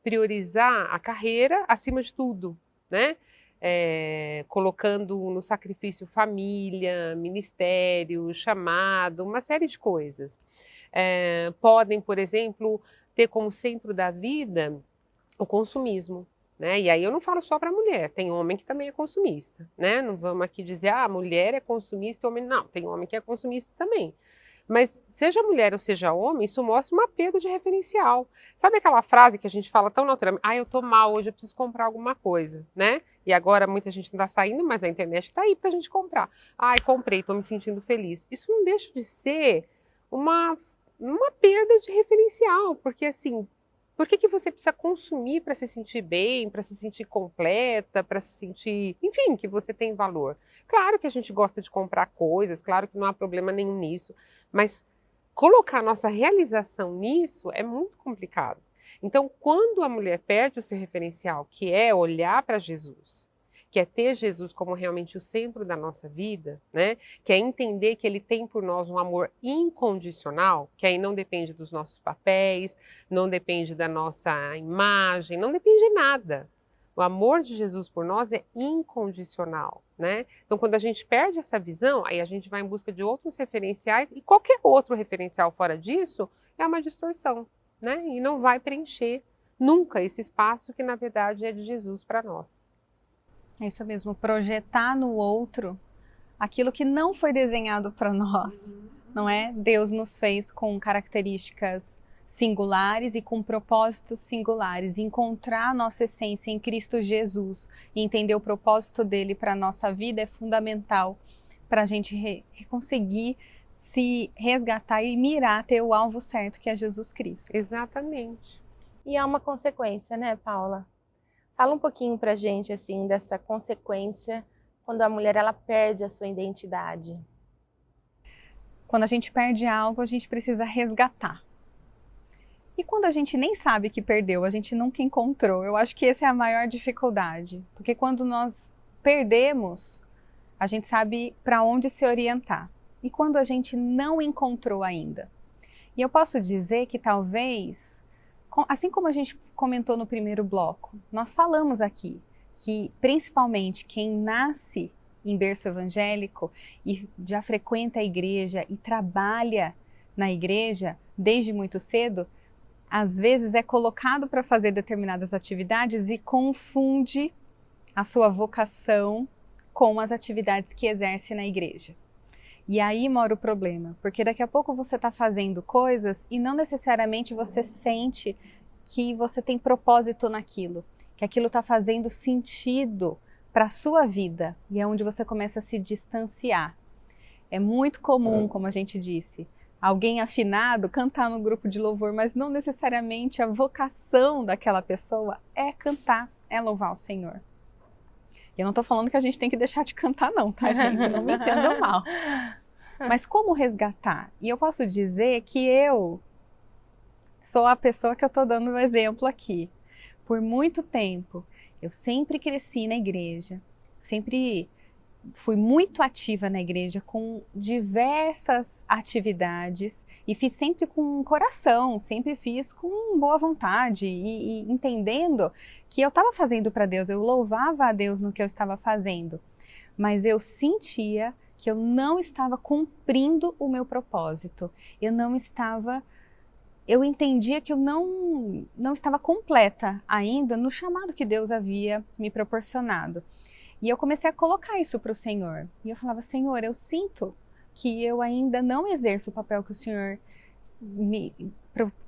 [SPEAKER 3] priorizar a carreira acima de tudo, né? Colocando no sacrifício família, ministério, chamado, uma série de coisas. Podem, por exemplo, ter como centro da vida o consumismo, né? E aí eu não falo só para mulher, tem homem que também é consumista, né? Não vamos aqui dizer, a mulher é consumista, homem não, tem homem que é consumista também. Mas seja mulher ou seja homem, isso mostra uma perda de referencial. Sabe aquela frase que a gente fala tão naturalmente? Eu tô mal hoje, eu preciso comprar alguma coisa, né? E agora muita gente não está saindo, mas a internet está aí para a gente comprar. Comprei, estou me sentindo feliz. Isso não deixa de ser uma perda de referencial, porque assim, por que você precisa consumir para se sentir bem, para se sentir completa, para se sentir, enfim, que você tem valor? Claro que a gente gosta de comprar coisas, claro que não há problema nenhum nisso, mas colocar nossa realização nisso é muito complicado. Então, quando a mulher perde o seu referencial, que é olhar para Jesus, que é ter Jesus como realmente o centro da nossa vida, né? Que é entender que ele tem por nós um amor incondicional, que aí não depende dos nossos papéis, não depende da nossa imagem, não depende de nada. O amor de Jesus por nós é incondicional, né? Então, quando a gente perde essa visão, aí a gente vai em busca de outros referenciais e qualquer outro referencial fora disso é uma distorção, né? E não vai preencher nunca esse espaço que, na verdade, é de Jesus para nós.
[SPEAKER 4] É isso mesmo, projetar no outro aquilo que não foi desenhado para nós, não é? Deus nos fez com características singulares e com propósitos singulares. Encontrar a nossa essência em Cristo Jesus e entender o propósito dele para a nossa vida é fundamental para a gente conseguir se resgatar e mirar, ter o alvo certo, que é Jesus Cristo.
[SPEAKER 3] Exatamente.
[SPEAKER 1] E há uma consequência, né, Paula? Fala um pouquinho pra gente, assim, dessa consequência quando a mulher, ela perde a sua identidade.
[SPEAKER 4] Quando a gente perde algo, a gente precisa resgatar. E quando a gente nem sabe que perdeu, a gente nunca encontrou, eu acho que essa é a maior dificuldade. Porque quando nós perdemos, a gente sabe para onde se orientar. E quando a gente não encontrou ainda? E eu posso dizer que talvez, assim como a gente comentou no primeiro bloco, nós falamos aqui que principalmente quem nasce em berço evangélico e já frequenta a igreja e trabalha na igreja desde muito cedo, às vezes é colocado para fazer determinadas atividades e confunde a sua vocação com as atividades que exerce na igreja. E aí mora o problema, porque daqui a pouco você está fazendo coisas e não necessariamente você sente que você tem propósito naquilo, que aquilo está fazendo sentido para a sua vida, e é onde você começa a se distanciar. É muito comum, como a gente disse, alguém afinado cantar no grupo de louvor, mas não necessariamente a vocação daquela pessoa é cantar, é louvar o Senhor. Eu não estou falando que a gente tem que deixar de cantar não, tá, gente? Não me entendam mal. Mas como resgatar? E eu posso dizer que eu sou a pessoa que eu estou dando o exemplo aqui. Por muito tempo, eu sempre cresci na igreja, sempre fui muito ativa na igreja com diversas atividades e fiz sempre com coração, sempre fiz com boa vontade e entendendo que eu estava fazendo para Deus, eu louvava a Deus no que eu estava fazendo, mas eu sentia que eu não estava cumprindo o meu propósito, eu entendia que eu não estava completa ainda no chamado que Deus havia me proporcionado. E eu comecei a colocar isso para o Senhor. E eu falava, Senhor, eu sinto que eu ainda não exerço o papel que o Senhor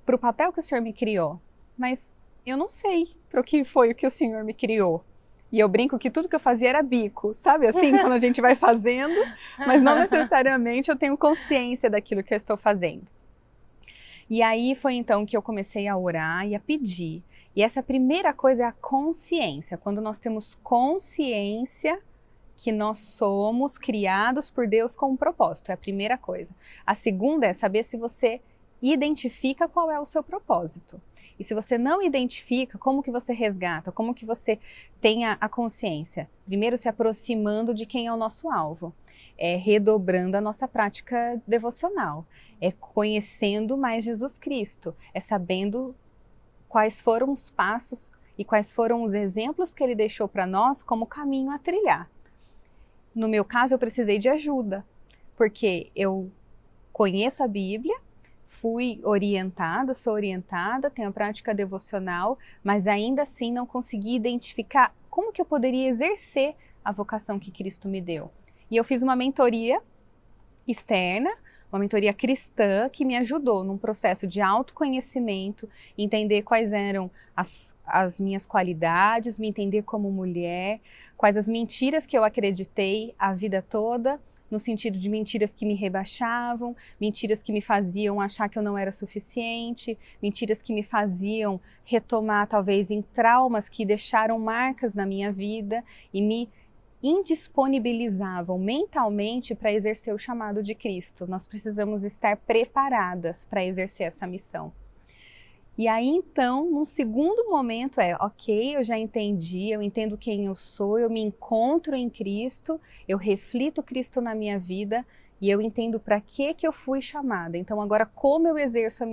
[SPEAKER 4] pro papel que o Senhor me criou, mas eu não sei para o que foi o que o Senhor me criou. E eu brinco que tudo que eu fazia era bico, sabe assim, quando a gente vai fazendo, mas não necessariamente eu tenho consciência daquilo que eu estou fazendo. E aí foi então que eu comecei a orar e a pedir. E essa primeira coisa é a consciência, quando nós temos consciência que nós somos criados por Deus com um propósito, é a primeira coisa. A segunda é saber se você identifica qual é o seu propósito. E se você não identifica, como que você resgata? Como que você tem a consciência? Primeiro, se aproximando de quem é o nosso alvo. É redobrando a nossa prática devocional. É conhecendo mais Jesus Cristo. É sabendo quais foram os passos e quais foram os exemplos que Ele deixou para nós como caminho a trilhar. No meu caso, eu precisei de ajuda. Porque eu conheço a Bíblia, fui orientada, sou orientada, tenho a prática devocional, mas ainda assim não consegui identificar como que eu poderia exercer a vocação que Cristo me deu. E eu fiz uma mentoria externa, uma mentoria cristã, que me ajudou num processo de autoconhecimento, entender quais eram as minhas qualidades, me entender como mulher, quais as mentiras que eu acreditei a vida toda, no sentido de mentiras que me rebaixavam, mentiras que me faziam achar que eu não era suficiente, mentiras que me faziam retomar talvez em traumas que deixaram marcas na minha vida e me indisponibilizavam mentalmente para exercer o chamado de Cristo. Nós precisamos estar preparadas para exercer essa missão. E aí então, num segundo momento ok, eu já entendi, eu entendo quem eu sou, eu me encontro em Cristo, eu reflito Cristo na minha vida e eu entendo para que eu fui chamada. Então agora como eu exerço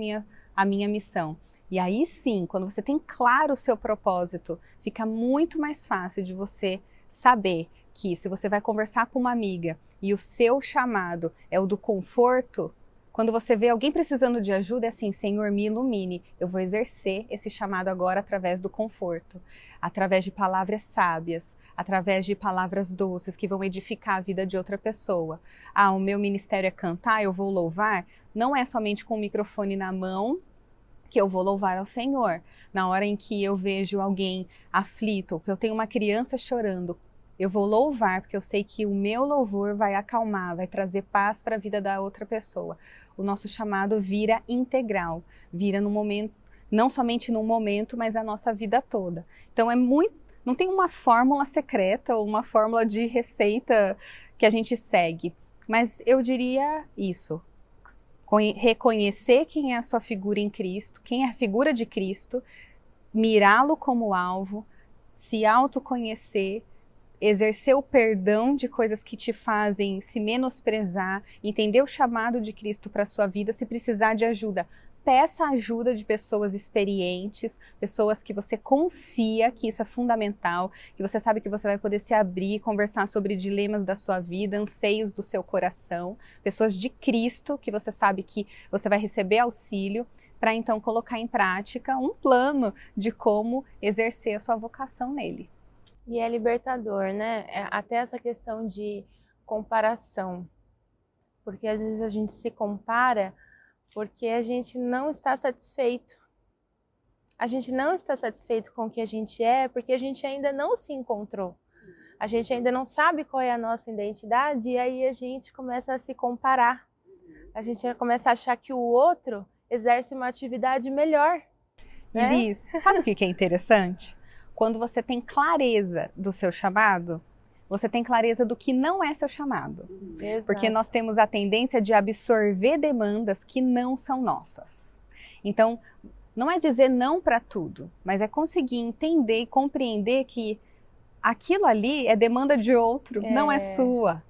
[SPEAKER 4] a minha missão? E aí sim, quando você tem claro o seu propósito, fica muito mais fácil de você saber que se você vai conversar com uma amiga e o seu chamado é o do conforto, quando você vê alguém precisando de ajuda, é assim, Senhor, me ilumine. Eu vou exercer esse chamado agora através do conforto, através de palavras sábias, através de palavras doces que vão edificar a vida de outra pessoa. O meu ministério é cantar, eu vou louvar. Não é somente com o microfone na mão que eu vou louvar ao Senhor. Na hora em que eu vejo alguém aflito, que eu tenho uma criança chorando, eu vou louvar, porque eu sei que o meu louvor vai acalmar, vai trazer paz para a vida da outra pessoa. O nosso chamado vira integral, vira no momento, não somente num momento, mas a nossa vida toda. Então não tem uma fórmula secreta ou uma fórmula de receita que a gente segue, mas eu diria isso: reconhecer quem é a sua figura em Cristo, quem é a figura de Cristo, mirá-lo como alvo, se autoconhecer, exercer o perdão de coisas que te fazem se menosprezar, entender o chamado de Cristo para a sua vida. Se precisar de ajuda, peça ajuda de pessoas experientes, pessoas que você confia que isso é fundamental, que você sabe que você vai poder se abrir, conversar sobre dilemas da sua vida, anseios do seu coração, pessoas de Cristo, que você sabe que você vai receber auxílio, para então colocar em prática um plano de como exercer a sua vocação nele.
[SPEAKER 1] E é libertador, né? Até essa questão de comparação. Porque às vezes a gente se compara porque a gente não está satisfeito. A gente não está satisfeito com o que a gente é porque a gente ainda não se encontrou. A gente ainda não sabe qual é a nossa identidade e aí a gente começa a se comparar. A gente começa a achar que o outro exerce uma atividade melhor. Né?
[SPEAKER 4] Elis, sabe o que é interessante? Quando você tem clareza do seu chamado, você tem clareza do que não é seu chamado.
[SPEAKER 1] Exato.
[SPEAKER 4] Porque nós temos a tendência de absorver demandas que não são nossas. Então, não é dizer não para tudo, mas é conseguir entender e compreender que aquilo ali é demanda de outro, não é sua.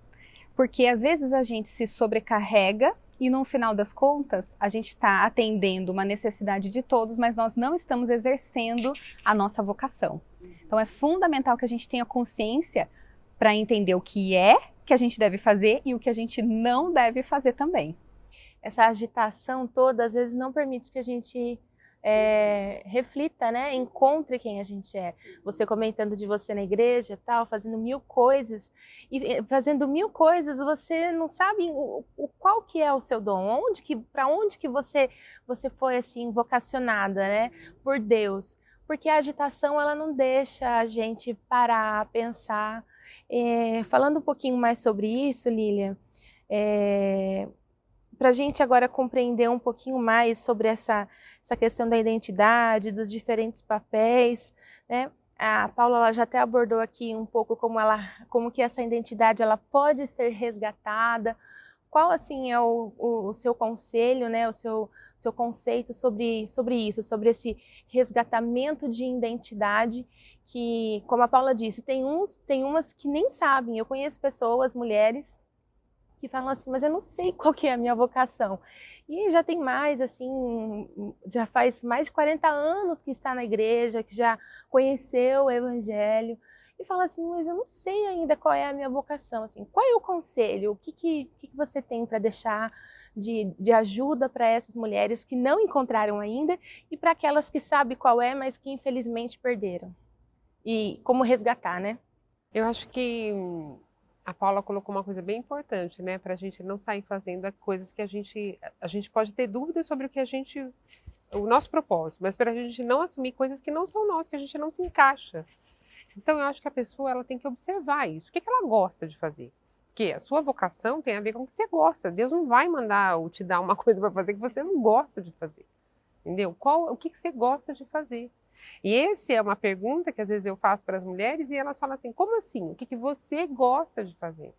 [SPEAKER 4] Porque às vezes a gente se sobrecarrega e no final das contas, a gente está atendendo uma necessidade de todos, mas nós não estamos exercendo a nossa vocação. Então é fundamental que a gente tenha consciência para entender o que é que a gente deve fazer e o que a gente não deve fazer também.
[SPEAKER 1] Essa agitação toda, às vezes, não permite que a gente reflita, né? Encontre quem a gente é. Você comentando de você na igreja, tal, fazendo 1000 coisas, e fazendo 1000 coisas, você não sabe qual que é o seu dom, para onde que você foi assim vocacionada, né? Por Deus. Porque a agitação, ela não deixa a gente parar, pensar. Falando um pouquinho mais sobre isso, Lília, para a gente agora compreender um pouquinho mais sobre essa questão da identidade, dos diferentes papéis, né? A Paula ela já até abordou aqui um pouco como que essa identidade ela pode ser resgatada. Qual assim é o seu conselho, né? O seu conceito sobre isso, sobre esse resgatamento de identidade que, como a Paula disse, tem umas que nem sabem. Eu conheço pessoas, mulheres, que falam assim, mas eu não sei qual que é a minha vocação. E já tem mais, assim, já faz mais de 40 anos que está na igreja, que já conheceu o evangelho, e fala assim, mas eu não sei ainda qual é a minha vocação, assim, qual é o conselho, o que você tem para deixar de ajuda para essas mulheres que não encontraram ainda, e para aquelas que sabem qual é, mas que infelizmente perderam. E como resgatar, né?
[SPEAKER 3] Eu acho que a Paula colocou uma coisa bem importante, né? Para a gente não sair fazendo coisas que a gente pode ter dúvidas sobre o nosso propósito, mas para a gente não assumir coisas que não são nossas, que a gente não se encaixa. Então eu acho que a pessoa ela tem que observar isso. O que ela gosta de fazer? Porque a sua vocação tem a ver com o que você gosta. Deus não vai mandar ou te dar uma coisa para fazer que você não gosta de fazer. Entendeu? O que você gosta de fazer? E essa é uma pergunta que às vezes eu faço para as mulheres e elas falam assim, como assim? O que você gosta de fazer?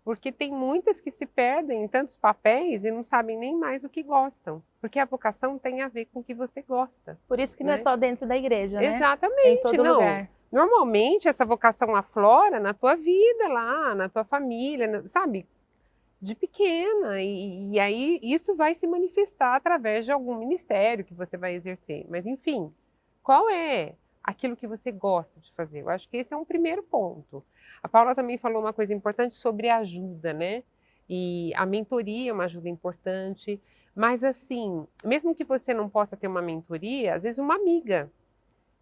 [SPEAKER 3] Porque tem muitas que se perdem em tantos papéis e não sabem nem mais o que gostam. Porque a vocação tem a ver com o que você gosta.
[SPEAKER 1] Por isso que não é só dentro da igreja, né?
[SPEAKER 3] Exatamente.
[SPEAKER 1] É em todo lugar.
[SPEAKER 3] Normalmente essa vocação aflora na tua vida lá, na tua família, sabe? De pequena. E aí isso vai se manifestar através de algum ministério que você vai exercer. Mas enfim, qual é aquilo que você gosta de fazer? Eu acho que esse é um primeiro ponto. A Paula também falou uma coisa importante sobre ajuda, né? E a mentoria é uma ajuda importante. Mas assim, mesmo que você não possa ter uma mentoria, às vezes uma amiga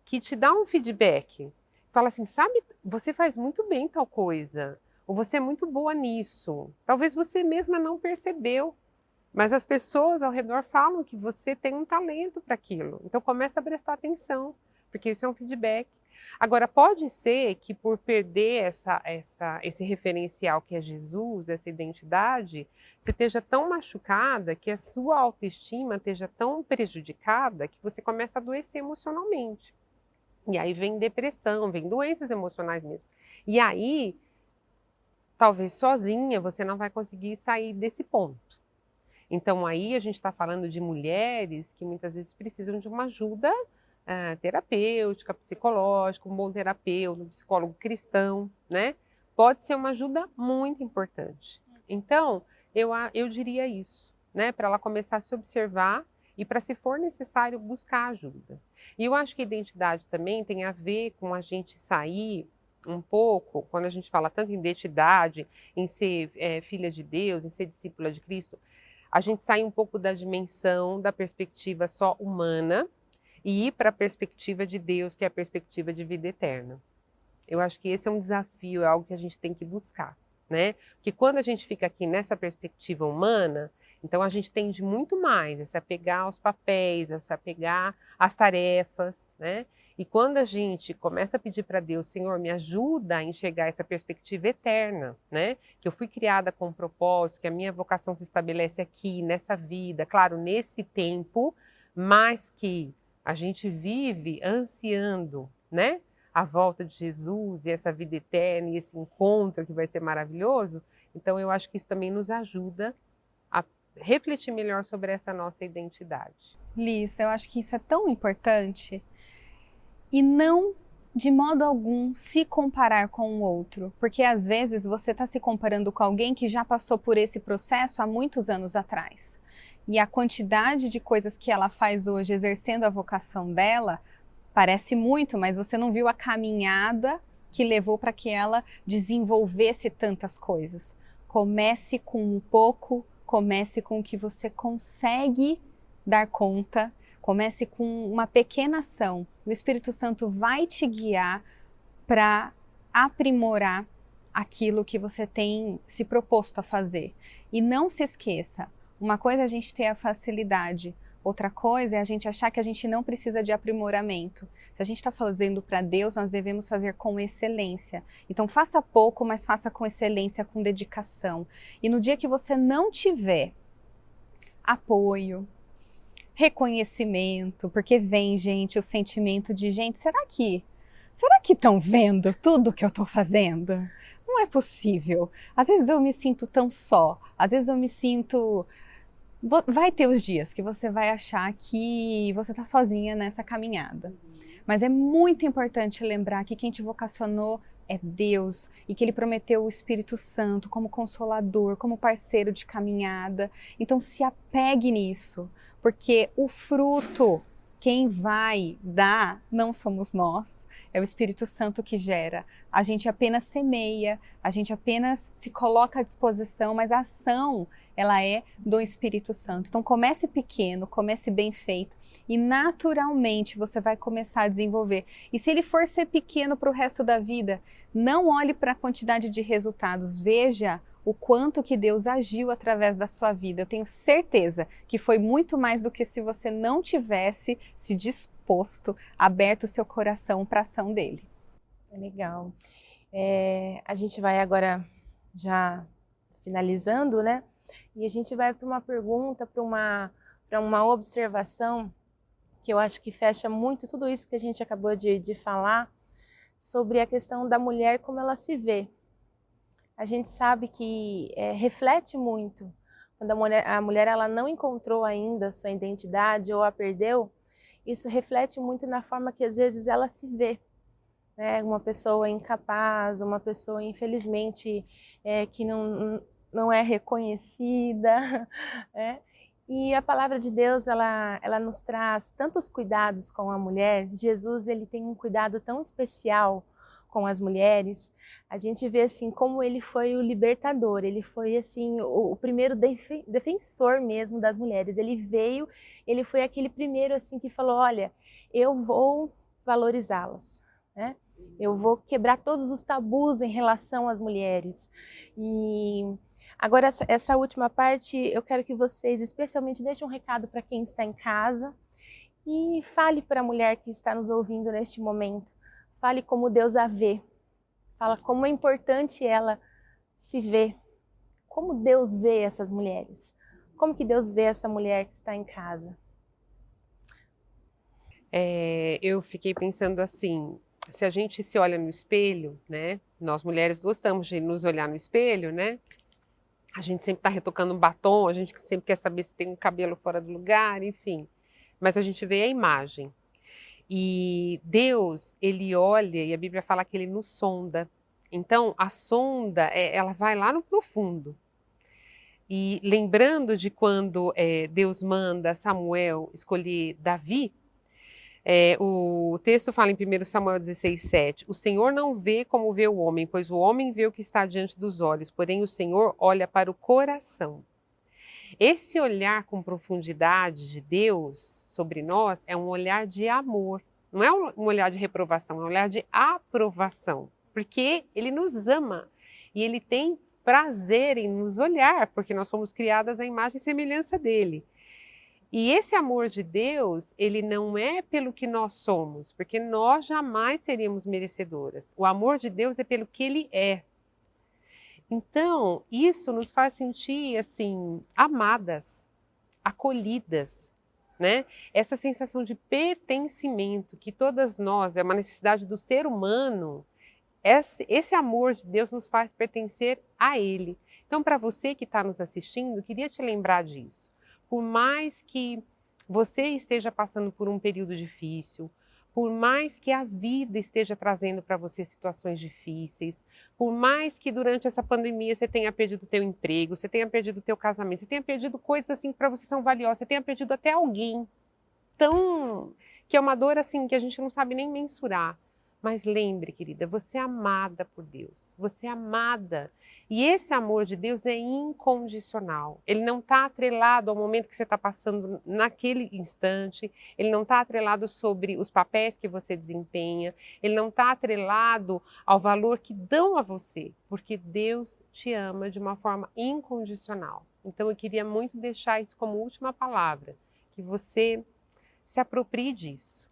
[SPEAKER 3] que te dá um feedback, fala assim, sabe, você faz muito bem tal coisa, ou você é muito boa nisso. Talvez você mesma não percebeu, mas as pessoas ao redor falam que você tem um talento para aquilo. Então começa a prestar atenção, porque isso é um feedback. Agora, pode ser que por perder esse referencial que é Jesus, essa identidade, você esteja tão machucada que a sua autoestima esteja tão prejudicada que você começa a adoecer emocionalmente. E aí vem depressão, vem doenças emocionais mesmo. E aí, talvez sozinha, você não vai conseguir sair desse ponto. Então aí a gente está falando de mulheres que muitas vezes precisam de uma ajuda terapêutica, psicológica, um bom terapeuta, um psicólogo cristão, né? Pode ser uma ajuda muito importante. Então, eu diria isso, né? Para ela começar a se observar e para, se for necessário, buscar ajuda. E eu acho que identidade também tem a ver com a gente sair um pouco, quando a gente fala tanto em identidade, em ser filha de Deus, em ser discípula de Cristo, a gente sai um pouco da dimensão, da perspectiva só humana e ir para a perspectiva de Deus, que é a perspectiva de vida eterna. Eu acho que esse é um desafio, é algo que a gente tem que buscar, né? Porque quando a gente fica aqui nessa perspectiva humana, então a gente tende muito mais a se apegar aos papéis, a se apegar às tarefas, né? E quando a gente começa a pedir para Deus, Senhor, me ajuda a enxergar essa perspectiva eterna, né? Que eu fui criada com um propósito, que a minha vocação se estabelece aqui, nessa vida, claro, nesse tempo, mas que a gente vive ansiando, né? A volta de Jesus e essa vida eterna e esse encontro que vai ser maravilhoso. Então eu acho que isso também nos ajuda a refletir melhor sobre essa nossa identidade.
[SPEAKER 4] Liz, eu acho que isso é tão importante. E não, de modo algum, se comparar com o outro. Porque às vezes você está se comparando com alguém que já passou por esse processo há muitos anos atrás. E a quantidade de coisas que ela faz hoje, exercendo a vocação dela, parece muito, mas você não viu a caminhada que levou para que ela desenvolvesse tantas coisas. Comece com um pouco, comece com o que você consegue dar conta, Comece com uma pequena ação. O Espírito Santo vai te guiar para aprimorar aquilo que você tem se proposto a fazer. E não se esqueça, uma coisa é a gente ter a facilidade, outra coisa é a gente achar que a gente não precisa de aprimoramento. Se a gente está fazendo para Deus, nós devemos fazer com excelência. Então faça pouco, mas faça com excelência, com dedicação. E no dia que você não tiver apoio, reconhecimento, porque vem, gente, o sentimento de, gente, será que estão vendo tudo que eu estou fazendo? Não é possível. Às vezes eu me sinto tão só, às vezes eu me sinto... Vai ter os dias que você vai achar que você está sozinha nessa caminhada. Mas é muito importante lembrar que quem te vocacionou é Deus e que Ele prometeu o Espírito Santo como consolador, como parceiro de caminhada. Então se apegue nisso, porque o fruto, quem vai dar, não somos nós, é o Espírito Santo que gera. A gente apenas semeia, a gente apenas se coloca à disposição, mas a ação, ela é do Espírito Santo. Então comece pequeno, comece bem feito e naturalmente você vai começar a desenvolver. E se ele for ser pequeno para o resto da vida, não olhe para a quantidade de resultados, veja o quanto que Deus agiu através da sua vida. Eu tenho certeza que foi muito mais do que se você não tivesse se disposto, aberto o seu coração para a ação dele.
[SPEAKER 1] Legal. A gente vai agora já finalizando, né? E a gente vai para uma pergunta, para uma observação que eu acho que fecha muito tudo isso que a gente acabou de falar sobre a questão da mulher, como ela se vê. A gente sabe que reflete muito. Quando a mulher ela não encontrou ainda a sua identidade ou a perdeu, isso reflete muito na forma que às vezes ela se vê. Né? Uma pessoa incapaz, uma pessoa infelizmente que não é reconhecida. Né? E a palavra de Deus ela nos traz tantos cuidados com a mulher. Jesus ele tem um cuidado tão especial com as mulheres. A gente vê assim como ele foi o libertador, ele foi assim o primeiro defensor mesmo das mulheres. Ele veio, ele foi aquele primeiro assim que falou, olha, eu vou valorizá-las, né? Eu vou quebrar todos os tabus em relação às mulheres. E agora essa última parte eu quero que vocês especialmente deixem um recado para quem está em casa e fale para a mulher que está nos ouvindo neste momento. Fale como Deus a vê. Fala como é importante ela se ver. Como Deus vê essas mulheres. Como que Deus vê essa mulher que está em casa.
[SPEAKER 3] Eu fiquei pensando assim, se a gente se olha no espelho, né? Nós mulheres gostamos de nos olhar no espelho, né? A gente sempre está retocando um batom, a gente sempre quer saber se tem um cabelo fora do lugar, enfim. Mas a gente vê a imagem. E Deus, ele olha, e a Bíblia fala que ele nos sonda. Então, a sonda, ela vai lá no profundo. E lembrando de quando Deus manda Samuel escolher Davi, o texto fala em 1 Samuel 16:7, o Senhor não vê como vê o homem, pois o homem vê o que está diante dos olhos, porém o Senhor olha para o coração. Esse olhar com profundidade de Deus sobre nós é um olhar de amor. Não é um olhar de reprovação, é um olhar de aprovação. Porque Ele nos ama e Ele tem prazer em nos olhar, porque nós fomos criadas à imagem e semelhança dEle. E esse amor de Deus, ele não é pelo que nós somos, porque nós jamais seríamos merecedoras. O amor de Deus é pelo que Ele é. Então, isso nos faz sentir, assim, amadas, acolhidas, né? Essa sensação de pertencimento que todas nós, é uma necessidade do ser humano, esse amor de Deus nos faz pertencer a Ele. Então, para você que está nos assistindo, queria te lembrar disso. Por mais que você esteja passando por um período difícil, por mais que a vida esteja trazendo para você situações difíceis, por mais que durante essa pandemia você tenha perdido o teu emprego, você tenha perdido o teu casamento, você tenha perdido coisas assim que para você são valiosas, você tenha perdido até alguém, que é uma dor assim que a gente não sabe nem mensurar. Mas lembre, querida, você é amada por Deus, você é amada. E esse amor de Deus é incondicional. Ele não está atrelado ao momento que você está passando naquele instante, ele não está atrelado sobre os papéis que você desempenha, ele não está atrelado ao valor que dão a você, porque Deus te ama de uma forma incondicional. Então eu queria muito deixar isso como última palavra, que você se aproprie disso,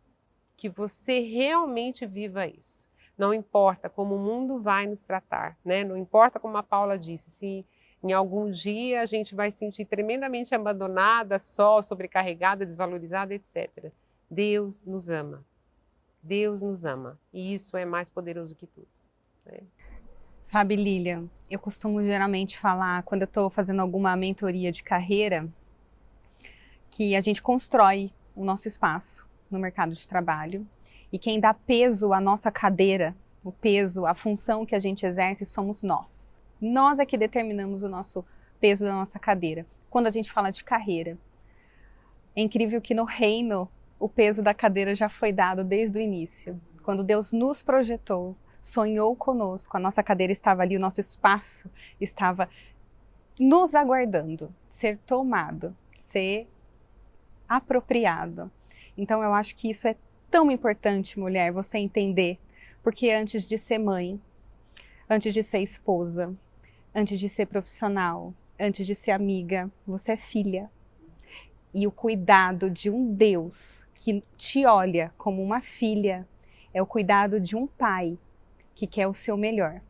[SPEAKER 3] que você realmente viva isso. Não importa como o mundo vai nos tratar, né? Não importa como a Paula disse, se em algum dia a gente vai se sentir tremendamente abandonada, só, sobrecarregada, desvalorizada, etc. Deus nos ama. Deus nos ama. E isso é mais poderoso que tudo, né?
[SPEAKER 4] Sabe, Lilian, eu costumo geralmente falar, quando eu estou fazendo alguma mentoria de carreira, que a gente constrói o nosso espaço no mercado de trabalho. E quem dá peso à nossa cadeira, o peso, a função que a gente exerce, somos nós. Nós é que determinamos o nosso peso da nossa cadeira. Quando a gente fala de carreira, é incrível que no reino o peso da cadeira já foi dado desde o início. Quando Deus nos projetou, sonhou conosco, a nossa cadeira estava ali, o nosso espaço estava nos aguardando, ser tomado, ser apropriado. Então eu acho que isso é tão importante, mulher, você entender, porque antes de ser mãe, antes de ser esposa, antes de ser profissional, antes de ser amiga, você é filha. E o cuidado de um Deus que te olha como uma filha é o cuidado de um pai que quer o seu melhor,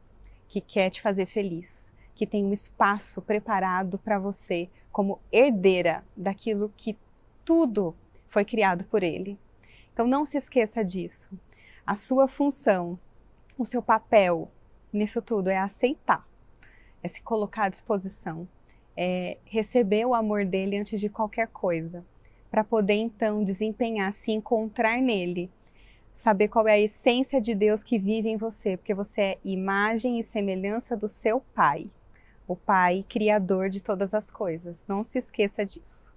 [SPEAKER 4] que quer te fazer feliz, que tem um espaço preparado para você como herdeira daquilo que tudo foi criado por ele. Então não se esqueça disso. A sua função, o seu papel nisso tudo é aceitar, é se colocar à disposição, é receber o amor dele antes de qualquer coisa, para poder então desempenhar, se encontrar nele, saber qual é a essência de Deus que vive em você, porque você é imagem e semelhança do seu Pai, o Pai criador de todas as coisas. Não se esqueça disso.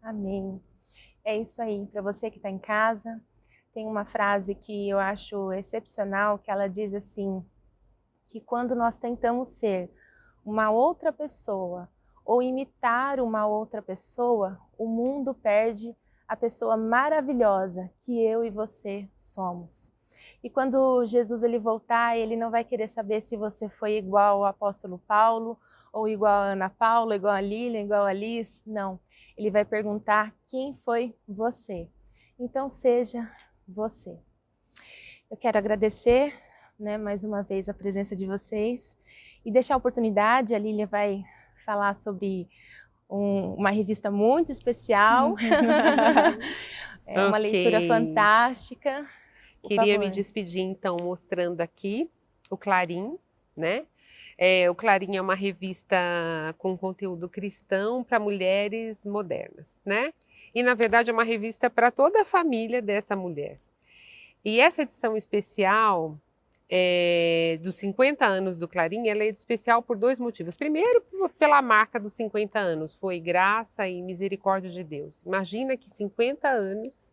[SPEAKER 1] Amém. É isso aí. Para você que está em casa, tem uma frase que eu acho excepcional, que ela diz assim, que quando nós tentamos ser uma outra pessoa ou imitar uma outra pessoa, o mundo perde a pessoa maravilhosa que eu e você somos. E quando Jesus ele voltar, ele não vai querer saber se você foi igual ao apóstolo Paulo, ou igual a Ana Paula, igual a Lilian, igual a Liz. Não. Ele vai perguntar quem foi você. Então seja você. Eu quero agradecer, mais uma vez a presença de vocês e deixar a oportunidade, a Lilian vai falar sobre uma revista muito especial. É uma leitura fantástica.
[SPEAKER 3] Queria me despedir, então, mostrando aqui o Clarim, né? O Clarim é uma revista com conteúdo cristão para mulheres modernas, né? E, na verdade, é uma revista para toda a família dessa mulher. E essa edição especial dos 50 anos do Clarim, ela é especial por dois motivos. Primeiro, pela marca dos 50 anos, foi graça e misericórdia de Deus. Imagina que 50 anos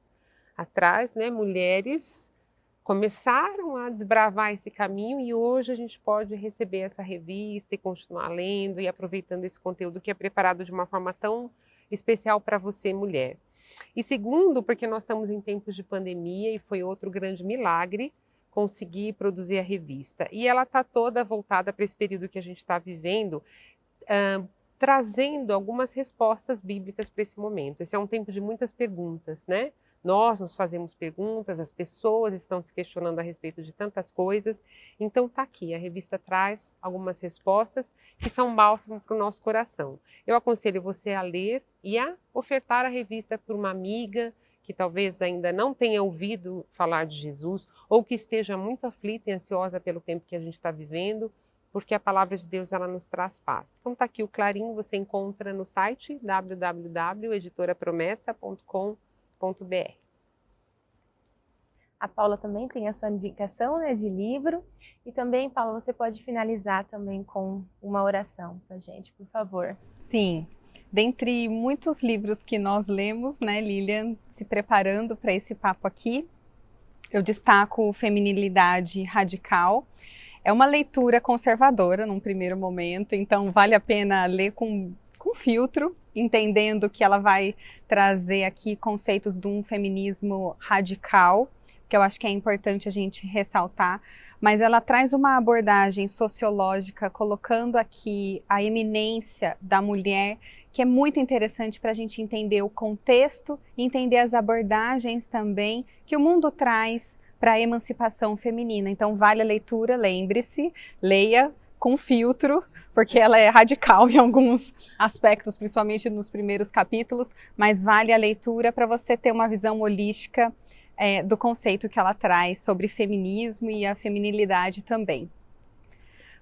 [SPEAKER 3] atrás, né, mulheres começaram a desbravar esse caminho e hoje a gente pode receber essa revista e continuar lendo e aproveitando esse conteúdo que é preparado de uma forma tão especial para você, mulher. E segundo, porque nós estamos em tempos de pandemia e foi outro grande milagre conseguir produzir a revista. E ela está toda voltada para esse período que a gente está vivendo, trazendo algumas respostas bíblicas para esse momento. Esse é um tempo de muitas perguntas, né? Nós nos fazemos perguntas, as pessoas estão se questionando a respeito de tantas coisas. Então está aqui, a revista traz algumas respostas que são bálsamo para o nosso coração. Eu aconselho você a ler e a ofertar a revista para uma amiga que talvez ainda não tenha ouvido falar de Jesus ou que esteja muito aflita e ansiosa pelo tempo que a gente está vivendo, porque a palavra de Deus ela nos traz paz. Então está aqui o Clarim, você encontra no site www.editorapromessa.com.br.
[SPEAKER 1] A Paula também tem a sua indicação, de livro. E também, Paula, você pode finalizar também com uma oração para a gente, por favor.
[SPEAKER 4] Sim. Dentre muitos livros que nós lemos, Lilian, se preparando para esse papo aqui, eu destaco Feminilidade Radical. É uma leitura conservadora num primeiro momento, então vale a pena ler com filtro, entendendo que ela vai trazer aqui conceitos de um feminismo radical, que eu acho que é importante a gente ressaltar, mas ela traz uma abordagem sociológica, colocando aqui a eminência da mulher, que é muito interessante para a gente entender o contexto e entender as abordagens também que o mundo traz para a emancipação feminina. Então vale a leitura, lembre-se, leia com filtro, porque ela é radical em alguns aspectos, principalmente nos primeiros capítulos, mas vale a leitura para você ter uma visão holística do conceito que ela traz sobre feminismo e a feminilidade também.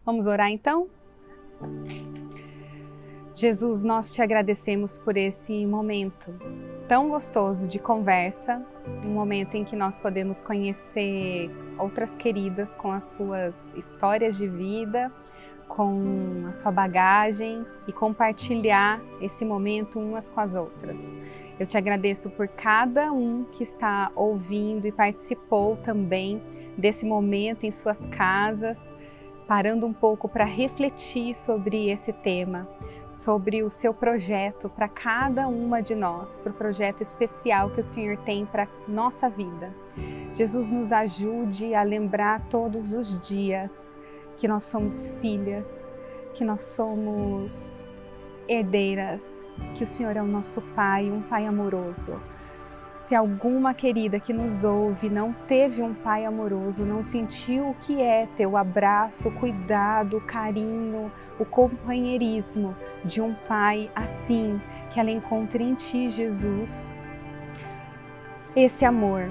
[SPEAKER 4] Vamos orar então? Jesus, nós te agradecemos por esse momento tão gostoso de conversa, um momento em que nós podemos conhecer outras queridas com as suas histórias de vida, com a sua bagagem e compartilhar esse momento umas com as outras. Eu te agradeço por cada um que está ouvindo e participou também desse momento em suas casas, parando um pouco para refletir sobre esse tema, sobre o seu projeto para cada uma de nós, para o projeto especial que o Senhor tem para nossa vida. Jesus, nos ajude a lembrar todos os dias que nós somos filhas, que nós somos herdeiras, que o Senhor é o nosso Pai, um Pai amoroso. Se alguma querida que nos ouve não teve um pai amoroso, não sentiu o que é ter o abraço, o cuidado, o carinho, o companheirismo de um pai assim, que ela encontre em ti, Jesus, esse amor,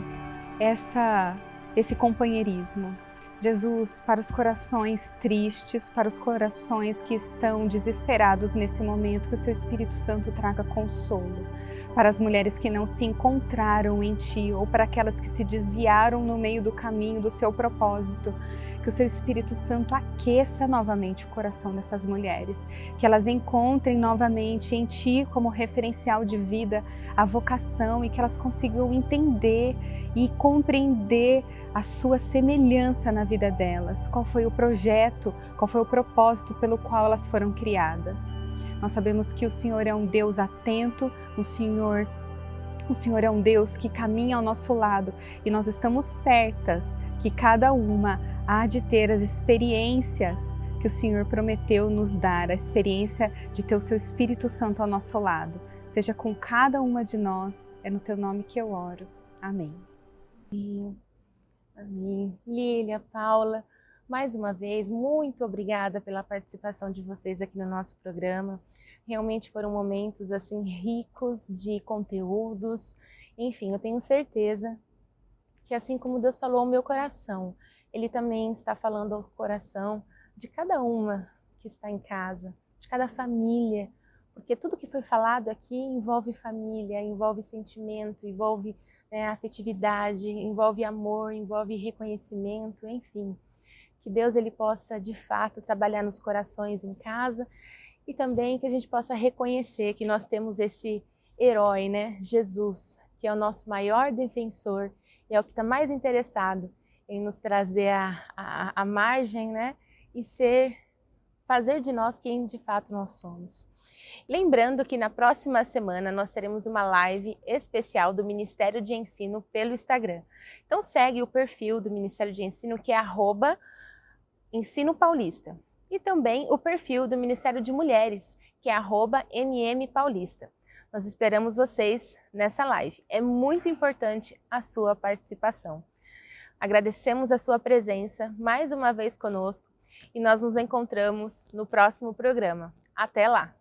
[SPEAKER 4] esse companheirismo. Jesus, para os corações tristes, para os corações que estão desesperados nesse momento, que o seu Espírito Santo traga consolo. Para as mulheres que não se encontraram em ti, ou para aquelas que se desviaram no meio do caminho do seu propósito, que o seu Espírito Santo aqueça novamente o coração dessas mulheres, que elas encontrem novamente em ti como referencial de vida a vocação e que elas consigam entender e compreender a sua semelhança na vida delas, qual foi o projeto, qual foi o propósito pelo qual elas foram criadas. Nós sabemos que o Senhor é um Deus atento, o Senhor é um Deus que caminha ao nosso lado e nós estamos certas que cada uma há de ter as experiências que o Senhor prometeu nos dar, a experiência de ter o seu Espírito Santo ao nosso lado. Seja com cada uma de nós, é no teu nome que eu oro. Amém.
[SPEAKER 1] Amém. Lília, Paula, mais uma vez, muito obrigada pela participação de vocês aqui no nosso programa. Realmente foram momentos assim ricos de conteúdos. Enfim, eu tenho certeza que assim como Deus falou ao meu coração, Ele também está falando ao coração de cada uma que está em casa, de cada família, porque tudo que foi falado aqui envolve família, envolve sentimento, envolve afetividade, envolve amor, envolve reconhecimento, enfim. Que Deus ele possa, de fato, trabalhar nos corações em casa e também que a gente possa reconhecer que nós temos esse herói, né? Jesus, que é o nosso maior defensor e é o que está mais interessado em nos trazer a margem, né? E fazer de nós quem de fato nós somos. Lembrando que na próxima semana nós teremos uma live especial do Ministério de Ensino pelo Instagram. Então segue o perfil do Ministério de Ensino, que é @Ensino Paulista. E também o perfil do Ministério de Mulheres, que é @MMPaulista. Nós esperamos vocês nessa live. É muito importante a sua participação. Agradecemos a sua presença mais uma vez conosco e nós nos encontramos no próximo programa. Até lá!